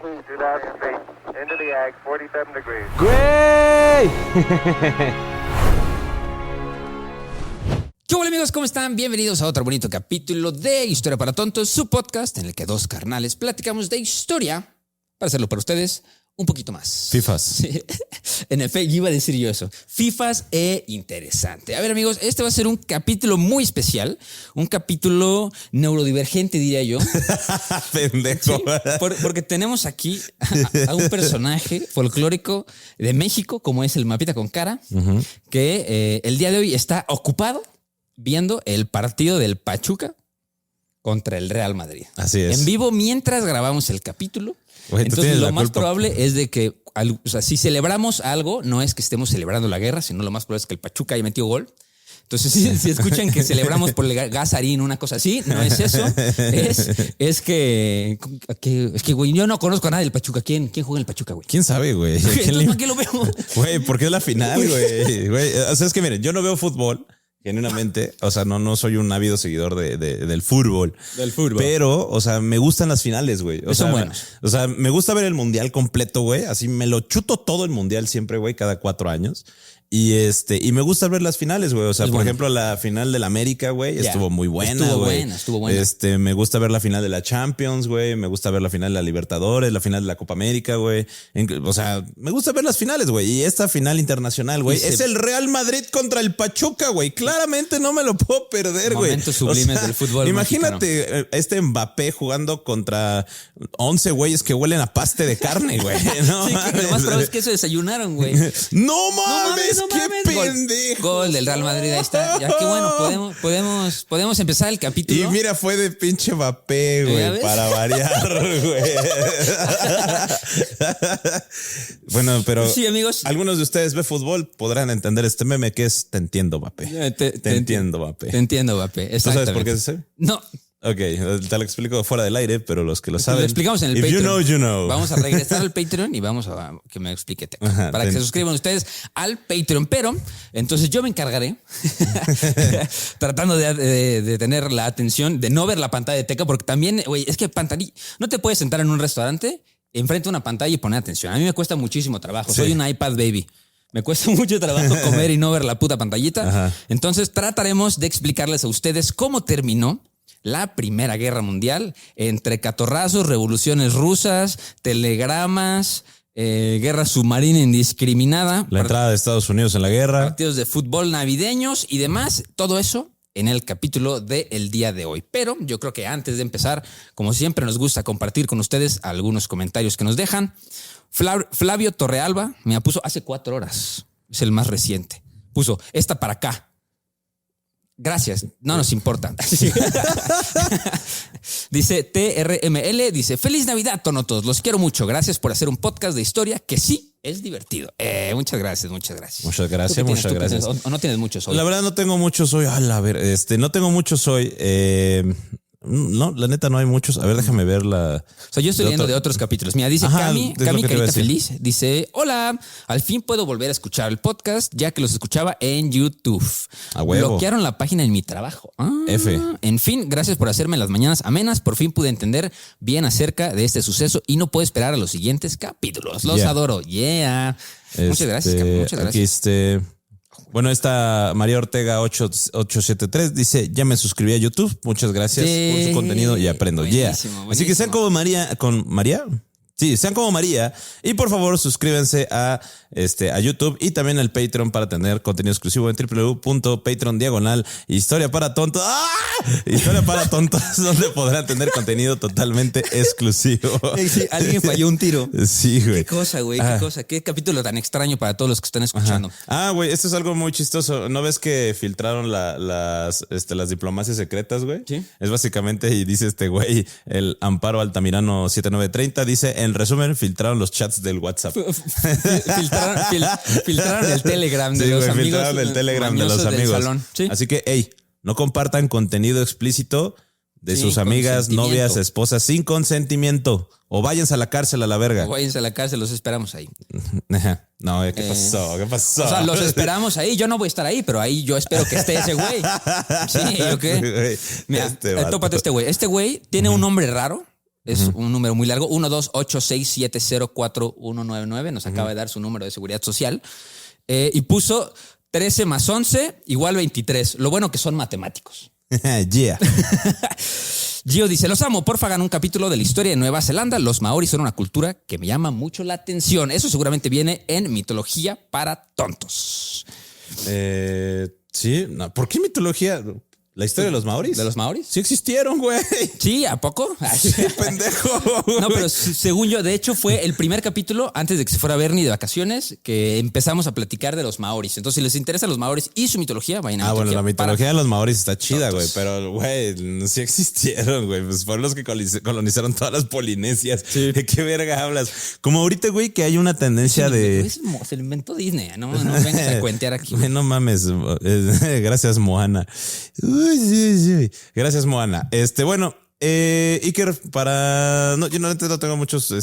2000 feet. Into the ag, 47 degrees. ¡Güey! ¿Qué hola amigos? ¿Cómo están? Bienvenidos a otro bonito capítulo de Historia para Tontos, su podcast en el que dos carnales platicamos de historia para hacerlo para ustedes un poquito más. Fifas. Sí. En efecto, iba a decir yo eso. Fifas e interesante. A ver amigos, este va a ser un capítulo muy especial, un capítulo neurodivergente diría yo. Pendejo. Sí, porque tenemos aquí a un personaje folclórico de México, como es el Mapita con Cara, que el día de hoy está ocupado viendo el partido del Pachuca contra el Real Madrid. Así es. En vivo mientras grabamos el capítulo. Güey, tú entonces tienes lo la más culpa. probable es de que, o sea, si celebramos algo, no es que estemos celebrando la guerra, sino lo más probable es que el Pachuca haya metido gol. Entonces, si escuchan que celebramos por el Gazarín, una cosa así, no es eso. Es que, güey, yo no conozco a nadie del Pachuca. ¿Quién juega en el Pachuca, güey? ¿Quién sabe, güey? Entonces, ¿para qué lo veo? Güey, porque es la final, güey. O sea, es que miren, yo no veo fútbol, genuinamente. O sea, no soy un ávido seguidor del fútbol. Del fútbol. Pero, o sea, me gustan las finales, güey. Son buenos. O sea, me gusta ver el mundial completo, güey. Así me lo chuto todo el mundial siempre, güey, cada 4 años. Y me gusta ver las finales, güey. O sea, por ejemplo, la final del América, güey, estuvo muy buena, güey. Estuvo buena. Me gusta ver la final de la Champions, güey. Me gusta ver la final de la Libertadores, la final de la Copa América, güey. O sea, me gusta ver las finales, güey. Y esta final internacional, güey, es el Real Madrid contra el Pachuca, güey. Claramente no me lo puedo perder, güey. Momentos sublimes del fútbol imagínate mexicano. Mbappé jugando contra 11 güeyes que huelen a paste de carne, güey. No, Sí, que lo más probable es que eso desayunaron, güey. No mames, no qué mames. pendejo. Gol del Real Madrid, ahí está. Ya que bueno, podemos empezar el capítulo. Y mira, fue de pinche Mbappé, ¿Ya güey, ves? para variar, güey. Bueno, pero Sí, amigos. algunos de ustedes ven fútbol, podrán entender este meme que es Te entiendo, Mbappé. Te entiendo, Mbappé. Te entiendo, Mbappé. ¿Tú sabes por qué Exactamente. es ese? No. Ok, te lo explico fuera del aire, pero los que lo saben. Lo explicamos en el If Patreon. you know, you know. Vamos a regresar al Patreon y vamos a que me explique Teca, Ajá, para que se suscriban ustedes al Patreon. Pero entonces yo me encargaré tratando de tener la atención, de no ver la pantalla de Teca, porque también, güey, es que no te puedes sentar en un restaurante enfrente de una pantalla y poner atención. A mí me cuesta muchísimo trabajo. Sí. Soy un iPad baby. Me cuesta mucho trabajo comer y no ver la puta pantallita. Ajá. Entonces trataremos de explicarles a ustedes cómo terminó la Primera Guerra Mundial entre catorrazos, revoluciones rusas, telegramas, guerra submarina indiscriminada, La entrada de Estados Unidos en la guerra. partidos de fútbol navideños y demás. Todo eso en el capítulo del día de hoy. Pero yo creo que antes de empezar, como siempre, nos gusta compartir con ustedes algunos comentarios que nos dejan. Flavio Torrealba me puso hace 4 horas. Es el más reciente. Puso esta para acá. Gracias, no nos importa. Dice TRML, dice feliz Navidad, tonotos, los quiero mucho. Gracias por hacer un podcast de historia que sí es divertido. Muchas gracias. Muchas ¿Tú qué gracias, tienes? muchas ¿Tú qué gracias. tienes? ¿O no tienes muchos hoy? La verdad no tengo muchos hoy. No tengo muchos hoy. No, la neta no hay muchos. A ver, déjame ver la... O sea, yo estoy leyendo de otros capítulos. Mira, dice Ajá, Cami es lo que te iba a Carita decir. Feliz, dice, hola, al fin puedo volver a escuchar el podcast, ya que los escuchaba en YouTube. A huevo. Bloquearon la página en mi trabajo. F. En fin, gracias por hacerme las mañanas amenas. Por fin pude entender bien acerca de este suceso y no puedo esperar a los siguientes capítulos. Los Yeah. adoro. Yeah. Muchas gracias, Cami. Muchas Aquí gracias. Bueno, esta María Ortega 873 dice, ya me suscribí a YouTube. Muchas gracias por su contenido y aprendo. Buenísimo, Así que sean como María, Sí, sean como María y por favor suscríbanse a YouTube y también al Patreon para tener contenido exclusivo en www.patreon/historia para tontos. ¡Ah! Historia para tontos, donde podrán tener contenido totalmente exclusivo. Sí, alguien falló un tiro. Sí, güey. Qué cosa, güey, Ah. qué cosa. Qué capítulo tan extraño para todos los que están escuchando. Güey, esto es algo muy chistoso. ¿No ves que filtraron las diplomacias secretas, güey? Sí. Es básicamente, y dice este güey, el Amparo Altamirano 7930, dice, en resumen, filtraron los chats del WhatsApp. Filtraron el Telegram de Sí, los güey, amigos. filtraron el Telegram de los mañosos del amigos. salón. Sí. Así que, hey, no compartan contenido explícito de Sin sus amigas, consentimiento. novias, esposas, sin consentimiento. O váyanse a la cárcel a la verga. Váyanse a la cárcel, los esperamos ahí. No, ¿qué pasó? ¿Qué pasó? O sea, los esperamos ahí. Yo no voy a estar ahí, pero ahí yo espero que esté ese güey. Sí, ¿yo qué? Güey, Mira, vato. tópate este güey. Este güey tiene un nombre raro. Es un número muy largo. 12867041199. Nos acaba de dar su número de seguridad social. Y puso 13 más 11 igual 23. Lo bueno que son matemáticos. Yeah. Gio dice, los amo, porfa hagan un capítulo de la historia de Nueva Zelanda. Los maoris son una cultura que me llama mucho la atención. Eso seguramente viene en Mitología para Tontos. Sí, no. ¿Por qué mitología? ¿La historia de los maoris? ¿De los maoris? Sí existieron, güey. Sí, ¿a poco? Sí, pendejo. No, pero según yo, de hecho fue el primer capítulo antes de que se fuera Bernie de vacaciones que empezamos a platicar de los maoris. Entonces, si les interesan los maoris y su mitología, vayan a Bueno, la mitología de los maoris está chida, güey. Tontos. Pero, güey, sí existieron, güey. Pues fueron los que colonizaron todas las Polinesias. Sí. ¿De qué verga hablas? Como ahorita, güey, que hay una tendencia de... Se lo inventó Disney. No vengas a cuentear aquí. Güey, no mames. Gracias, Moana. Gracias, Moana. Bueno, Iker, no, yo no tengo muchos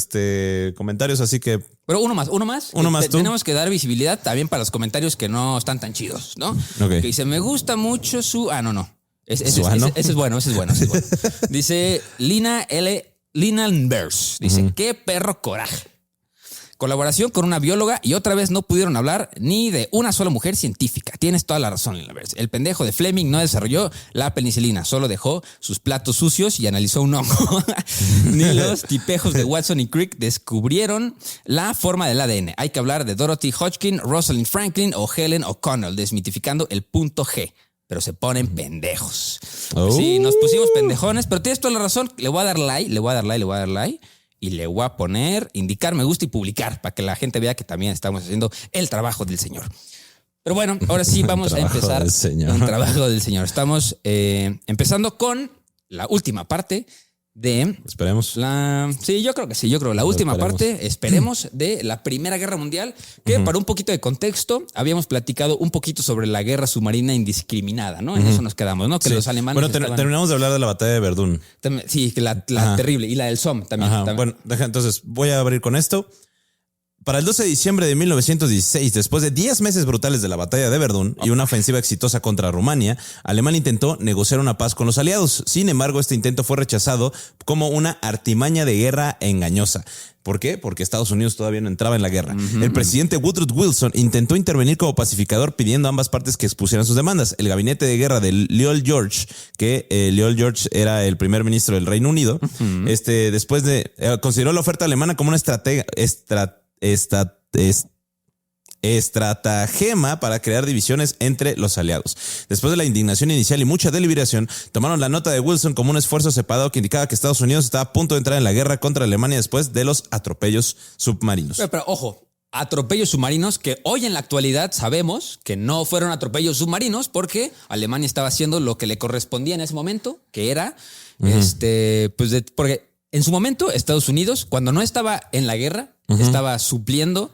comentarios, así que. Pero uno más. Uno más tú. Tenemos que dar visibilidad también para los comentarios que no están tan chidos, ¿no? Ok. Que dice, me gusta mucho su. No. Ese es bueno. Dice Lina Linanvers. Dice, qué perro coraje. Colaboración con una bióloga y otra vez no pudieron hablar ni de una sola mujer científica. Tienes toda la razón, Linanvers. El pendejo de Fleming no desarrolló la penicilina, solo dejó sus platos sucios y analizó un hongo. Ni los tipejos de Watson y Crick descubrieron la forma del ADN. Hay que hablar de Dorothy Hodgkin, Rosalind Franklin o Helen O'Connell, desmitificando el punto G. Pero se ponen pendejos. Oh. Sí, nos pusimos pendejones, pero tienes toda la razón. Le voy a dar like. Y le voy a poner, indicar, me gusta y publicar para que la gente vea que también estamos haciendo el trabajo del Señor. Pero bueno, ahora sí vamos a empezar el trabajo del Señor. Estamos empezando con la última parte de... Esperemos. Sí, yo creo que sí. La última parte, esperemos, de la Primera Guerra Mundial, que para un poquito de contexto, habíamos platicado un poquito sobre la guerra submarina indiscriminada, ¿no? En eso nos quedamos, ¿no? Que los alemanes Bueno, terminamos de hablar de la batalla de Verdún. Sí, que la terrible. Y la del Somme también. Bueno, entonces voy a abrir con esto. Para el 12 de diciembre de 1916, después de 10 meses brutales de la batalla de Verdún y una ofensiva exitosa contra Rumania, Alemania intentó negociar una paz con los aliados. Sin embargo, este intento fue rechazado como una artimaña de guerra engañosa. ¿Por qué? Porque Estados Unidos todavía no entraba en la guerra. El presidente Woodrow Wilson intentó intervenir como pacificador pidiendo a ambas partes que expusieran sus demandas. El gabinete de guerra de Lloyd George, que Lloyd George era el primer ministro del Reino Unido, después de consideró la oferta alemana como una estratagema para crear divisiones entre los aliados. Después de la indignación inicial y mucha deliberación, tomaron la nota de Wilson como un esfuerzo separado que indicaba que Estados Unidos estaba a punto de entrar en la guerra contra Alemania después de los atropellos submarinos. Pero ojo, atropellos submarinos que hoy en la actualidad sabemos que no fueron atropellos submarinos porque Alemania estaba haciendo lo que le correspondía en ese momento, que era porque en su momento Estados Unidos, cuando no estaba en la guerra, estaba supliendo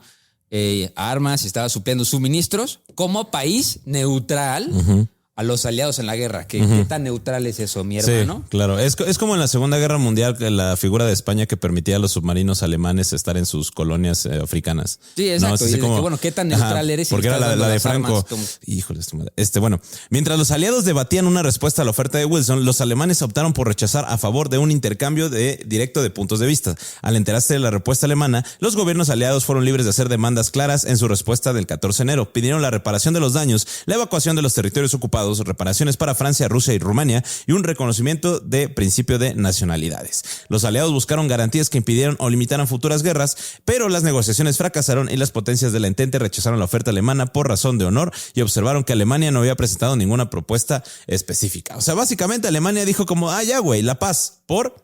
armas y estaba supliendo suministros como país neutral a los aliados en la guerra. ¿Qué tan neutral es eso, mi hermano? Sí, claro. Es como en la Segunda Guerra Mundial, la figura de España que permitía a los submarinos alemanes estar en sus colonias africanas. Sí, exacto. ¿No? ¿Qué tan neutral eres? Porque era la de Franco. Híjole, bueno, mientras los aliados debatían una respuesta a la oferta de Wilson, los alemanes optaron por rechazar a favor de un intercambio directo de puntos de vista. Al enterarse de la respuesta alemana, los gobiernos aliados fueron libres de hacer demandas claras en su respuesta del 14 de enero. Pidieron la reparación de los daños, la evacuación de los territorios ocupados, reparaciones para Francia, Rusia y Rumania y un reconocimiento de principio de nacionalidades. Los aliados buscaron garantías que impidieran o limitaran futuras guerras, pero las negociaciones fracasaron y las potencias de la Entente rechazaron la oferta alemana por razón de honor y observaron que Alemania no había presentado ninguna propuesta específica. O sea, básicamente Alemania dijo como, ya güey, la paz, por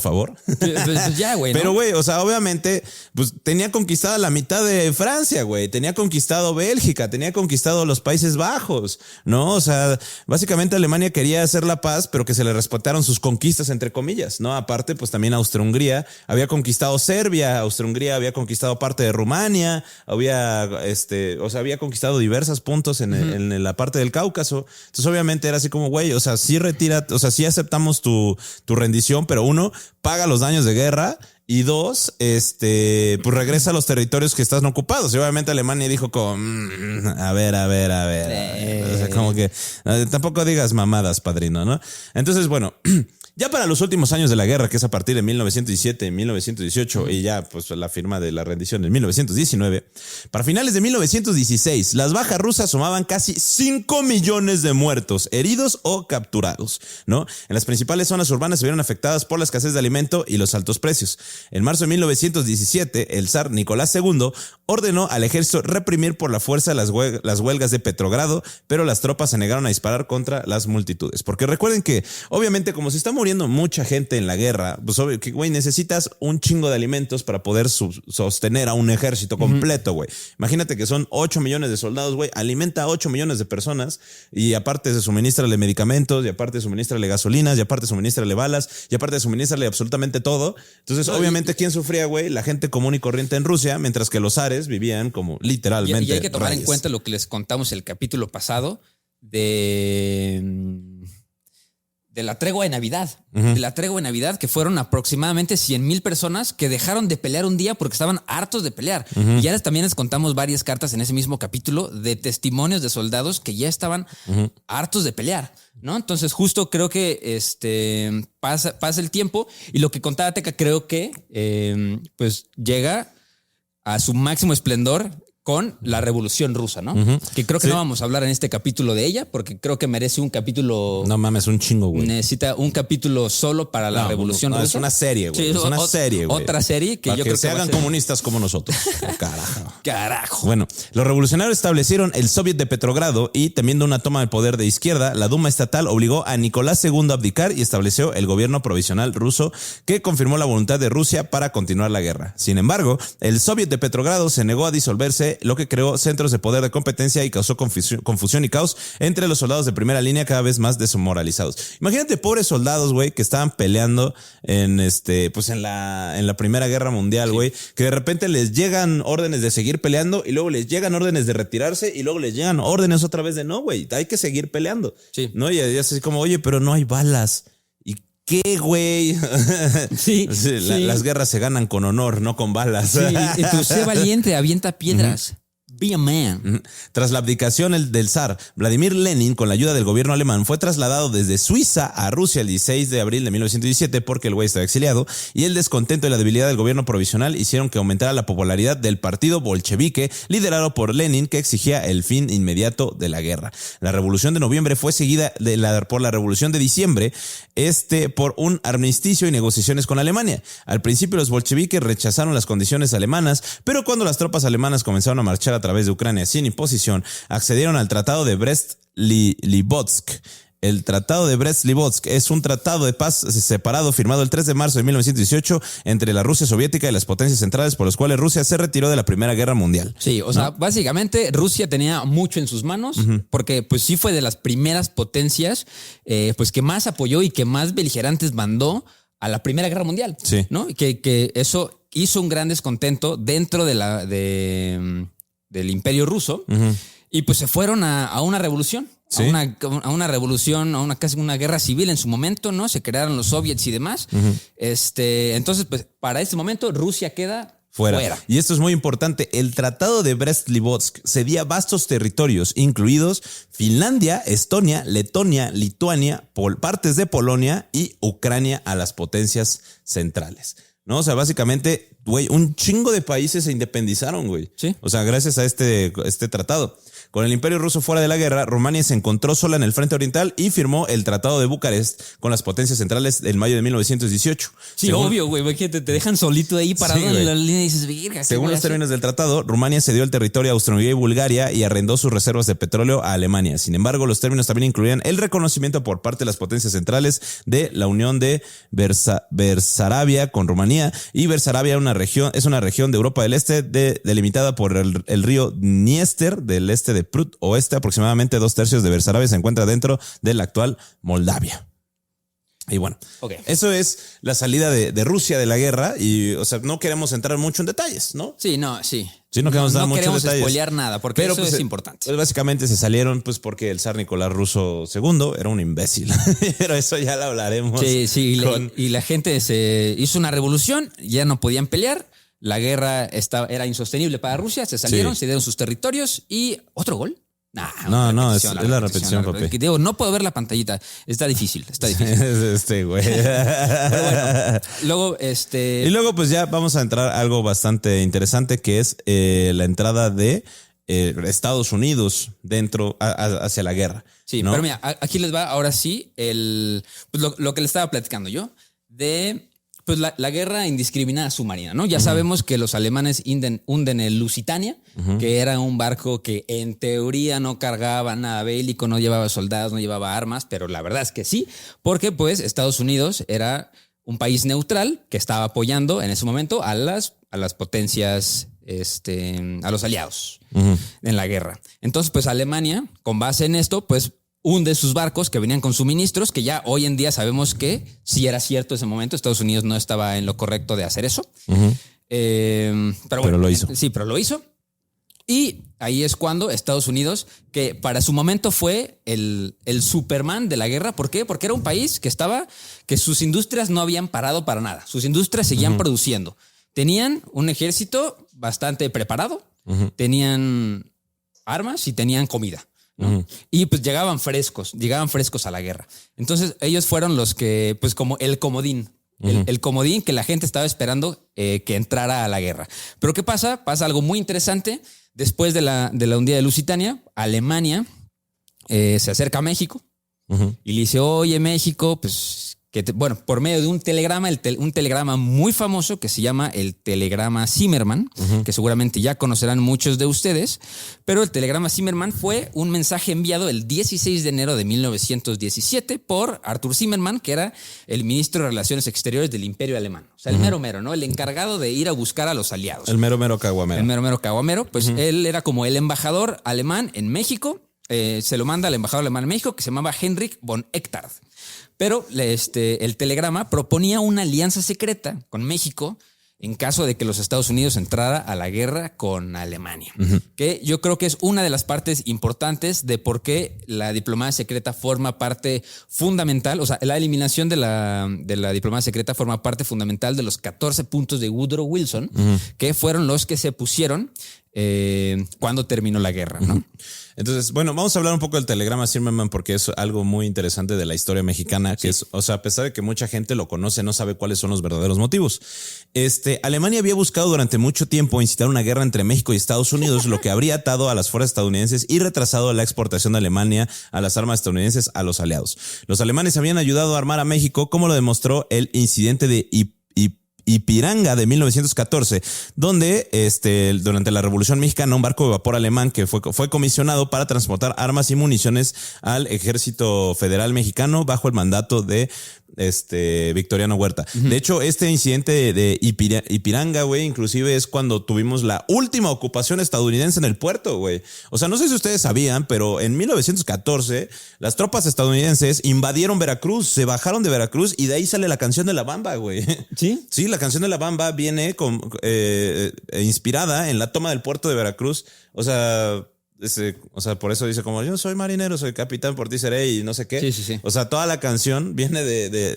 favor. Pues ya, güey, ¿no? Pero, güey, o sea, obviamente, pues tenía conquistada la mitad de Francia, güey. Tenía conquistado Bélgica, tenía conquistado los Países Bajos, ¿no? O sea, básicamente Alemania quería hacer la paz, pero que se le respetaron sus conquistas, entre comillas, ¿no? Aparte, pues también Austria-Hungría había conquistado Serbia, Austria-Hungría había conquistado parte de Rumania, había conquistado diversos puntos en la parte del Cáucaso. Entonces, obviamente era así como, güey, o sea, sí sí aceptamos tu rendición, pero uno, paga los daños de guerra y dos, pues regresa a los territorios que están ocupados. Y obviamente Alemania dijo como, a ver. O sea, como que tampoco digas mamadas, padrino, ¿no? Entonces, bueno, Ya para los últimos años de la guerra, que es a partir de 1917 y 1918, y ya pues la firma de la rendición en 1919, para finales de 1916, las bajas rusas sumaban casi 5 millones de muertos, heridos o capturados, ¿no? En las principales zonas urbanas se vieron afectadas por la escasez de alimento y los altos precios. En marzo de 1917, el zar Nicolás II ordenó al ejército reprimir por la fuerza las huelgas de Petrogrado, pero las tropas se negaron a disparar contra las multitudes. Porque recuerden que, obviamente, como se está muriendo mucha gente en la guerra, pues obvio que, güey, necesitas un chingo de alimentos para poder sostener a un ejército completo, güey. Imagínate que son 8 millones de soldados, güey, alimenta a 8 millones de personas y aparte se suministrale medicamentos, y aparte suministrale gasolinas, y aparte suministrale balas, y aparte suministrale absolutamente todo. Entonces, obviamente, ¿quién sufría, güey? La gente común y corriente en Rusia, mientras que los zares vivían como literalmente Y hay que tomar reyes. en cuenta lo que les contamos el capítulo pasado de la tregua de Navidad. De la tregua de Navidad, que fueron aproximadamente 100,000 personas que dejaron de pelear un día porque estaban hartos de pelear. Y ahora también les contamos varias cartas en ese mismo capítulo de testimonios de soldados que ya estaban hartos de pelear, ¿no? Entonces justo creo que pasa el tiempo y lo que contaba Teca creo que pues llega a su máximo esplendor con la Revolución Rusa, ¿no? Que creo que no vamos a hablar en este capítulo de ella, porque creo que merece un capítulo... No mames, un chingo, güey. Necesita un capítulo solo para la Revolución Rusa. Es una serie, güey. Sí, es una serie, güey. Otra serie que para yo que creo se que hagan comunistas como nosotros. Oh, carajo. Carajo. Bueno, los revolucionarios establecieron el Soviet de Petrogrado y, temiendo una toma del poder de izquierda, la Duma estatal obligó a Nicolás II a abdicar y estableció el gobierno provisional ruso, que confirmó la voluntad de Rusia para continuar la guerra. Sin embargo, el Soviet de Petrogrado se negó a disolverse, lo que creó centros de poder de competencia y causó confusión y caos entre los soldados de primera línea, cada vez más desmoralizados. Imagínate pobres soldados, güey, que estaban peleando en pues en la Primera Guerra Mundial, güey, que de repente les llegan órdenes de seguir peleando y luego les llegan órdenes de retirarse y luego les llegan órdenes otra vez de no, güey, hay que seguir peleando. Sí. ¿No? Y es así como, oye, pero no hay balas. ¿Qué, güey? Sí, Las guerras se ganan con honor, no con balas. Sí, entonces sé valiente, avienta piedras. Be a man. Tras la abdicación del zar, Vladimir Lenin, con la ayuda del gobierno alemán, fue trasladado desde Suiza a Rusia el 16 de abril de 1917 porque el güey estaba exiliado, y el descontento y la debilidad del gobierno provisional hicieron que aumentara la popularidad del partido bolchevique liderado por Lenin, que exigía el fin inmediato de la guerra. La revolución de noviembre fue seguida por la revolución de diciembre, por un armisticio y negociaciones con Alemania. Al principio los bolcheviques rechazaron las condiciones alemanas, pero cuando las tropas alemanas comenzaron a marchar a través de Ucrania sin imposición, accedieron al Tratado de Brest-Litovsk. El Tratado de Brest-Litovsk es un tratado de paz separado firmado el 3 de marzo de 1918 entre la Rusia soviética y las potencias centrales, por los cuales Rusia se retiró de la Primera Guerra Mundial. Sí, o sea, básicamente Rusia tenía mucho en sus manos, porque pues sí fue de las primeras potencias pues que más apoyó y que más beligerantes mandó a la Primera Guerra Mundial. Sí. ¿No? Que eso hizo un gran descontento dentro del Imperio Ruso, y pues se fueron a una revolución. ¿Sí? A una revolución, casi una guerra civil en su momento, ¿no? Se crearon los soviets y demás. Entonces, pues para este momento Rusia queda fuera. Y esto es muy importante. El Tratado de Brest-Litovsk cedía vastos territorios, incluidos Finlandia, Estonia, Letonia, Lituania, partes de Polonia y Ucrania, a las potencias centrales, ¿no? O sea, básicamente, güey, un chingo de países se independizaron, güey. Sí. O sea, gracias a este tratado. Con el Imperio Ruso fuera de la guerra, Rumania se encontró sola en el frente oriental y firmó el Tratado de Bucarest con las potencias centrales en mayo de 1918. Sí, obvio, güey, porque te dejan solito ahí parado en la línea y dices, virga. Según los términos del tratado, Rumania cedió el territorio a Austria-Hungría y Bulgaria y arrendó sus reservas de petróleo a Alemania. Sin embargo, los términos también incluían el reconocimiento por parte de las potencias centrales de la unión de Bersarabia con Rumanía, y Bersarabia es una región de Europa del Este delimitada por el río Dniester del este de Prut oeste. Aproximadamente 2/3 de Bersarabia se encuentra dentro de la actual Moldavia. Y bueno, Eso es la salida de Rusia de la guerra, y, o sea, no queremos entrar mucho en detalles, ¿no? Sí. Sí, no queremos dar mucho queremos detalles. spoilear nada, porque eso pues, es importante. Pues básicamente se salieron pues porque el zar Nicolás Ruso II era un imbécil. Pero eso ya lo hablaremos. Sí, y la gente se hizo una revolución, ya no podían pelear. La guerra era insostenible para Rusia, se salieron, se dieron sus territorios y otro gol. No, es la repetición, papi. Digo, no puedo ver la pantallita. Está difícil. Güey. Pero bueno, luego, Y luego, pues ya vamos a entrar a algo bastante interesante, que es la entrada de Estados Unidos hacia la guerra. Sí, ¿no? pero mira, aquí les va ahora sí pues lo que les estaba platicando yo de pues la guerra indiscriminada submarina, ¿no? Ya sabemos que los alemanes hunden el Lusitania, que era un barco que en teoría no cargaba nada bélico, no llevaba soldados, no llevaba armas, pero la verdad es que sí, porque pues Estados Unidos era un país neutral que estaba apoyando en ese momento a las potencias, a los aliados en la guerra. Entonces, pues Alemania, con base en esto, pues hunde sus barcos que venían con suministros, que ya hoy en día sabemos que sí era cierto ese momento. Estados Unidos no estaba en lo correcto de hacer eso. Pero lo hizo. Sí, pero lo hizo. Y ahí es cuando Estados Unidos, que para su momento fue el Superman de la guerra. ¿Por qué? Porque era un país que sus industrias no habían parado para nada. Sus industrias seguían produciendo. Tenían un ejército bastante preparado, tenían armas y tenían comida, ¿no? Y pues llegaban frescos a la guerra. Entonces ellos fueron los que, pues como el comodín, el comodín que la gente estaba esperando que entrara a la guerra. Pero ¿qué pasa? Pasa algo muy interesante. Después de la hundida de Lusitania, Alemania se acerca a México y le dice, oye, México, pues por medio de un telegrama, un telegrama muy famoso que se llama el telegrama Zimmermann, que seguramente ya conocerán muchos de ustedes, pero el telegrama Zimmermann fue un mensaje enviado el 16 de enero de 1917 por Arthur Zimmermann, que era el ministro de Relaciones Exteriores del Imperio Alemán. O sea, el mero mero, ¿no? El encargado de ir a buscar a los aliados. El mero mero caguamero. El mero mero caguamero. Pues él era como el embajador alemán en México. Se lo manda al embajador alemán en México, que se llamaba Heinrich von Echtard. Pero el telegrama proponía una alianza secreta con México en caso de que los Estados Unidos entrara a la guerra con Alemania. Que yo creo que es una de las partes importantes de por qué la diplomacia secreta forma parte fundamental. O sea, la eliminación de la diplomacia secreta forma parte fundamental de los 14 puntos de Woodrow Wilson, que fueron los que se pusieron cuando terminó la guerra, ¿no? Entonces, bueno, vamos a hablar un poco del telegrama Zimmermann porque es algo muy interesante de la historia mexicana, que es, o sea, a pesar de que mucha gente lo conoce, no sabe cuáles son los verdaderos motivos. Alemania había buscado durante mucho tiempo incitar una guerra entre México y Estados Unidos, lo que habría atado a las fuerzas estadounidenses y retrasado la exportación de Alemania a las armas estadounidenses a los aliados. Los alemanes habían ayudado a armar a México, como lo demostró el incidente de Ipiranga de 1914, donde durante la Revolución Mexicana un barco de vapor alemán que fue comisionado para transportar armas y municiones al Ejército Federal Mexicano bajo el mandato de Victoriano Huerta. De hecho, este incidente de Ipiranga, güey, inclusive es cuando tuvimos la última ocupación estadounidense en el puerto, güey. O sea, no sé si ustedes sabían, pero en 1914 las tropas estadounidenses invadieron Veracruz, se bajaron de Veracruz y de ahí sale la canción de La Bamba, güey. ¿Sí? Sí, la canción de La Bamba viene inspirada en la toma del puerto de Veracruz. O sea, por eso dice como yo soy marinero, soy capitán, por ti seré y no sé qué. Sí. O sea, toda la canción viene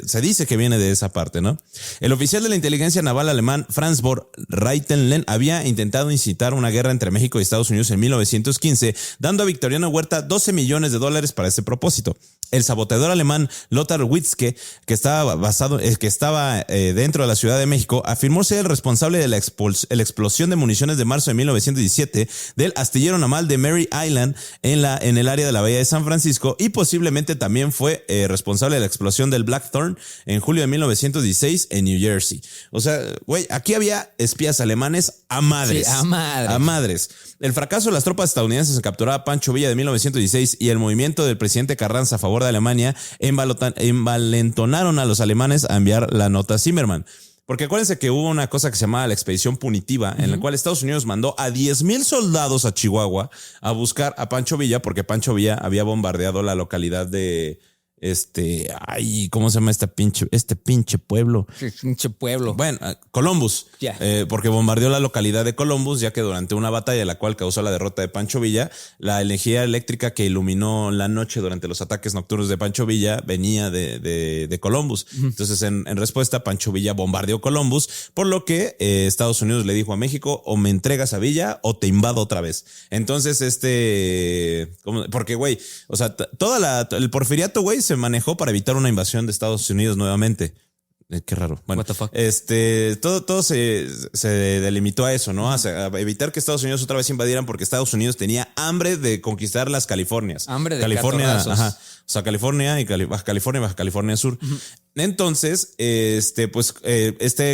se dice que viene de esa parte, ¿no? El oficial de la inteligencia naval alemán Franz von Reutelen había intentado incitar una guerra entre México y Estados Unidos en 1915, dando a Victoriano Huerta $12 millones para ese propósito. El saboteador alemán Lothar Witzke, que estaba dentro de la Ciudad de México, afirmó ser el responsable de la explosión de municiones de marzo de 1917 del astillero naval de Mary Island en el área de la Bahía de San Francisco, y posiblemente también fue responsable de la explosión del Blackthorn en julio de 1916 en New Jersey. O sea, güey, aquí había espías alemanes a madres. Sí, a madres. A madres. El fracaso de las tropas estadounidenses en capturar a Pancho Villa de 1916 y el movimiento del presidente Carranza a favor de Alemania envalentonaron a los alemanes a enviar la nota Zimmermann. Porque acuérdense que hubo una cosa que se llamaba la expedición punitiva, en la cual Estados Unidos mandó a 10,000 soldados a Chihuahua a buscar a Pancho Villa, porque Pancho Villa había bombardeado la localidad de Ay, ¿cómo se llama este pinche pueblo? Pinche pueblo. Bueno, Columbus. Ya. Porque bombardeó la localidad de Columbus, ya que durante una batalla la cual causó la derrota de Pancho Villa, la energía eléctrica que iluminó la noche durante los ataques nocturnos de Pancho Villa venía de Columbus. Entonces, en respuesta, Pancho Villa bombardeó Columbus, por lo que Estados Unidos le dijo a México, o me entregas a Villa o te invado otra vez. Entonces, porque, güey, o sea, el porfiriato, güey, se manejó para evitar una invasión de Estados Unidos nuevamente. Qué raro. Bueno, What the fuck? Todo se delimitó a eso, ¿no? A evitar que Estados Unidos otra vez invadieran, porque Estados Unidos tenía hambre de conquistar las Californias. Hambre de California, catorrazos. ajá. O sea, California y Baja California Sur. Entonces,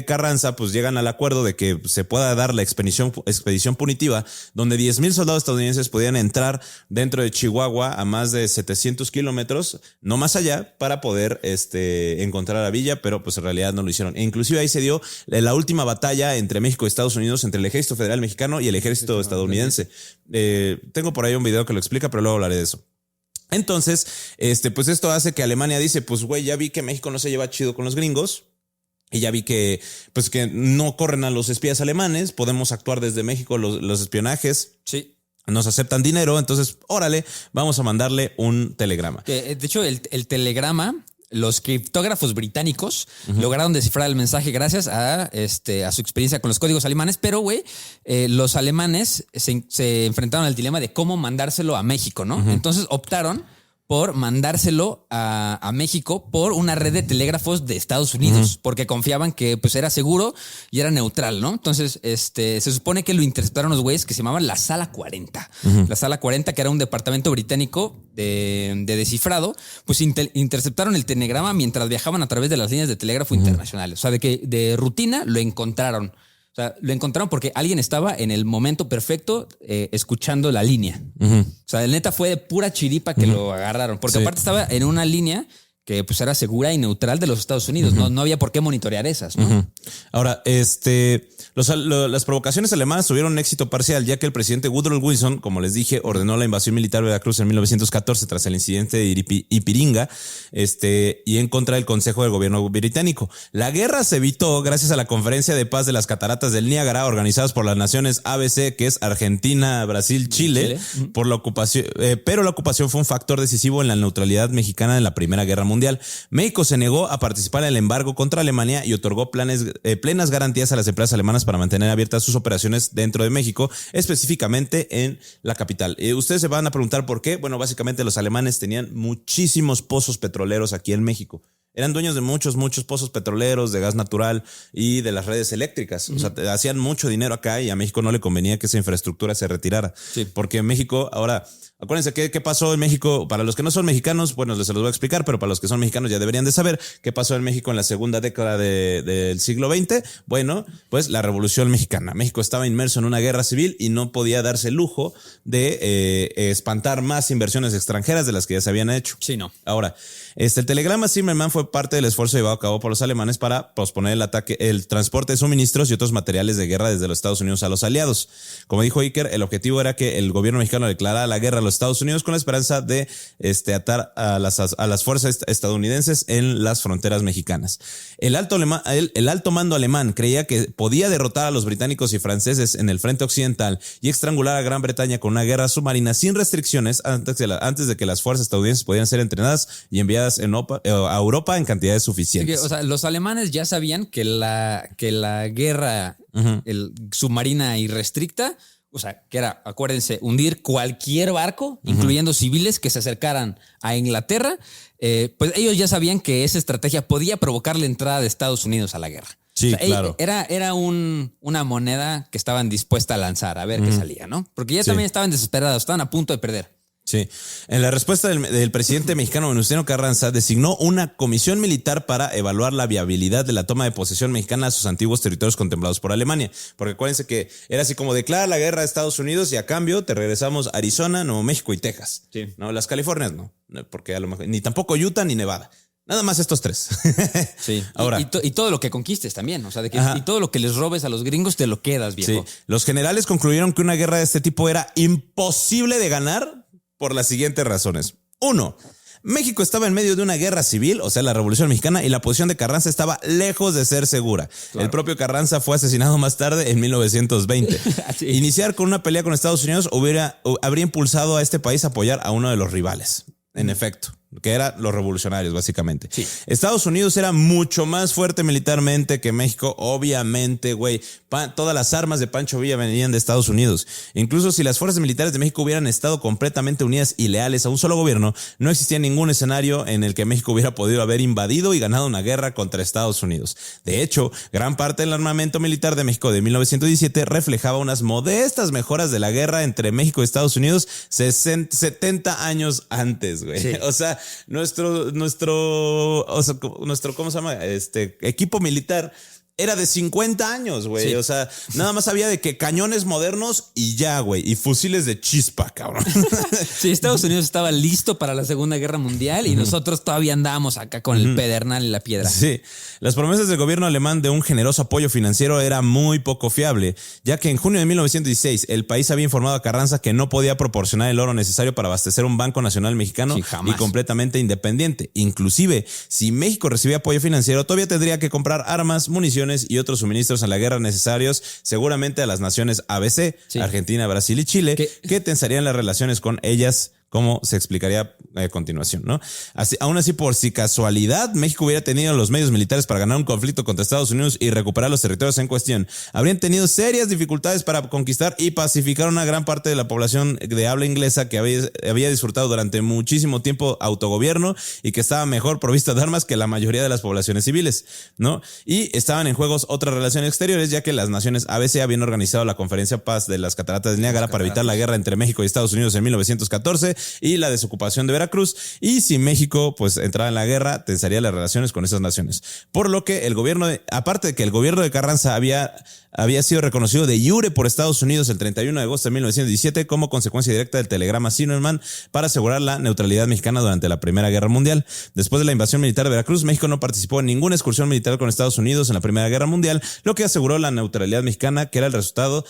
Carranza, pues llegan al acuerdo de que se pueda dar la expedición punitiva, donde 10,000 soldados estadounidenses podían entrar dentro de Chihuahua a más de 700 kilómetros, no más allá, para poder encontrar a Villa, pero pues en realidad no lo hicieron. E inclusive ahí se dio la última batalla entre México y Estados Unidos, entre el Ejército Federal Mexicano y el Ejército estadounidense. Tengo por ahí un video que lo explica, pero luego hablaré de eso. Entonces, pues esto hace que Alemania dice, pues güey, ya vi que México no se lleva chido con los gringos y ya vi que, pues que no corren a los espías alemanes, podemos actuar desde México los espionajes. Sí. Nos aceptan dinero, entonces, órale, vamos a mandarle un telegrama. De hecho, el telegrama, los criptógrafos británicos lograron descifrar el mensaje gracias a su experiencia con los códigos alemanes, pero güey, los alemanes se enfrentaron al dilema de cómo mandárselo a México, ¿no? Entonces optaron por mandárselo a México por una red de telégrafos de Estados Unidos, porque confiaban que pues era seguro y era neutral, ¿no? Entonces, se supone que lo interceptaron los güeyes que se llamaban la Sala 40. La Sala 40, que era un departamento británico de descifrado, pues interceptaron el telegrama mientras viajaban a través de las líneas de telégrafo internacionales. O sea, de rutina lo encontraron. O sea, lo encontraron porque alguien estaba en el momento perfecto escuchando la línea. O sea, el neta fue de pura chiripa que lo agarraron. Porque aparte estaba en una línea que pues era segura y neutral de los Estados Unidos. No había por qué monitorear esas, ¿no? Ahora, las provocaciones alemanas tuvieron un éxito parcial, ya que el presidente Woodrow Wilson, como les dije, ordenó la invasión militar de Veracruz en 1914 tras el incidente de Ipiringa, y en contra del Consejo del Gobierno británico. La guerra se evitó gracias a la Conferencia de Paz de las Cataratas del Niágara, organizadas por las naciones ABC, que es Argentina, Brasil, Chile, por la ocupación, pero la ocupación fue un factor decisivo en la neutralidad mexicana en la Primera Guerra Mundial. México se negó a participar en el embargo contra Alemania y otorgó plenas garantías a las empresas alemanas para mantener abiertas sus operaciones dentro de México, específicamente en la capital. Ustedes se van a preguntar por qué. Bueno, básicamente los alemanes tenían muchísimos pozos petroleros aquí en México. Eran dueños de muchos pozos petroleros, de gas natural y de las redes eléctricas. O sea, hacían mucho dinero acá y a México no le convenía que esa infraestructura se retirara. Sí. Porque México ahora... Acuérdense qué pasó en México. Para los que no son mexicanos, bueno, se los voy a explicar, pero para los que son mexicanos ya deberían de saber qué pasó en México en la segunda década del siglo XX. Bueno, pues la Revolución Mexicana. México estaba inmerso en una guerra civil y no podía darse el lujo de espantar más inversiones extranjeras de las que ya se habían hecho. Sí, no. Ahora, el telegrama Zimmermann fue parte del esfuerzo llevado a cabo por los alemanes para posponer el transporte de suministros y otros materiales de guerra desde los Estados Unidos a los aliados. Como dijo Iker, el objetivo era que el gobierno mexicano declarara la guerra a los Estados Unidos con la esperanza de atar a las fuerzas estadounidenses en las fronteras mexicanas. El alto mando alemán creía que podía derrotar a los británicos y franceses en el frente occidental y estrangular a Gran Bretaña con una guerra submarina sin restricciones antes de que las fuerzas estadounidenses pudieran ser entrenadas y enviadas a Europa en cantidades suficientes. O sea, los alemanes ya sabían que la guerra submarina irrestricta, o sea, que era, acuérdense, hundir cualquier barco, incluyendo civiles que se acercaran a Inglaterra, pues ellos ya sabían que esa estrategia podía provocar la entrada de Estados Unidos a la guerra. Sí, o sea, claro. Era una moneda que estaban dispuestas a lanzar, a ver qué salía, ¿no? Porque ya también estaban desesperados, estaban a punto de perder. Sí. En la respuesta del presidente mexicano Venustiano Carranza designó una comisión militar para evaluar la viabilidad de la toma de posesión mexicana a sus antiguos territorios contemplados por Alemania. Porque acuérdense que era así como declara la guerra a Estados Unidos y a cambio te regresamos a Arizona, Nuevo México y Texas. Sí. No, las Californias no, porque a lo mejor ni tampoco Utah ni Nevada. Nada más estos tres. Sí. Ahora, y todo lo que conquistes también. O sea, y todo lo que les robes a los gringos te lo quedas, viejo. Sí. Los generales concluyeron que una guerra de este tipo era imposible de ganar por las siguientes razones. 1. México estaba en medio de una guerra civil, o sea, la Revolución Mexicana, y la posición de Carranza estaba lejos de ser segura. Claro. El propio Carranza fue asesinado más tarde, en 1920. Sí. Iniciar con una pelea con Estados Unidos habría impulsado a este país a apoyar a uno de los rivales. En efecto, que eran los revolucionarios, básicamente. Sí. Estados Unidos era mucho más fuerte militarmente que México, obviamente, güey. Todas las armas de Pancho Villa venían de Estados Unidos. Incluso si las fuerzas militares de México hubieran estado completamente unidas y leales a un solo gobierno, no existía ningún escenario en el que México hubiera podido haber invadido y ganado una guerra contra Estados Unidos. De hecho, gran parte del armamento militar de México de 1917 reflejaba unas modestas mejoras de la guerra entre México y Estados Unidos 70 años antes, güey. Sí. O sea, nuestro, ¿cómo se llama? Equipo militar era de 50 años, güey. Sí. O sea, nada más había de que cañones modernos y ya, güey. Y fusiles de chispa, cabrón. Sí, Estados Unidos estaba listo para la Segunda Guerra Mundial y nosotros todavía andábamos acá con el pedernal y la piedra. Sí. Las promesas del gobierno alemán de un generoso apoyo financiero era muy poco fiable, ya que en junio de 1916 el país había informado a Carranza que no podía proporcionar el oro necesario para abastecer un Banco Nacional Mexicano y completamente independiente. Inclusive, si México recibía apoyo financiero, todavía tendría que comprar armas, municiones y otros suministros en la guerra necesarios seguramente a las naciones ABC, sí. Argentina, Brasil y Chile, que tensarían las relaciones con ellas, como se explicaría a continuación, ¿no? Aún así, por si casualidad México hubiera tenido los medios militares para ganar un conflicto contra Estados Unidos y recuperar los territorios en cuestión, habrían tenido serias dificultades para conquistar y pacificar una gran parte de la población de habla inglesa que había disfrutado durante muchísimo tiempo autogobierno y que estaba mejor provista de armas que la mayoría de las poblaciones civiles, ¿no? Y estaban en juegos otras relaciones exteriores, ya que las naciones ABC habían organizado la Conferencia Paz de las Cataratas de Niágara para evitar la guerra entre México y Estados Unidos en 1914 y la desocupación de Veracruz, y si México pues entraba en la guerra, tensaría las relaciones con esas naciones. Por lo que el gobierno aparte de que el gobierno de Carranza había sido reconocido de iure por Estados Unidos el 31 de agosto de 1917 como consecuencia directa del telegrama Zimmerman para asegurar la neutralidad mexicana durante la Primera Guerra Mundial. Después de la invasión militar de Veracruz, México no participó en ninguna excursión militar con Estados Unidos en la Primera Guerra Mundial, lo que aseguró la neutralidad mexicana, que era el resultado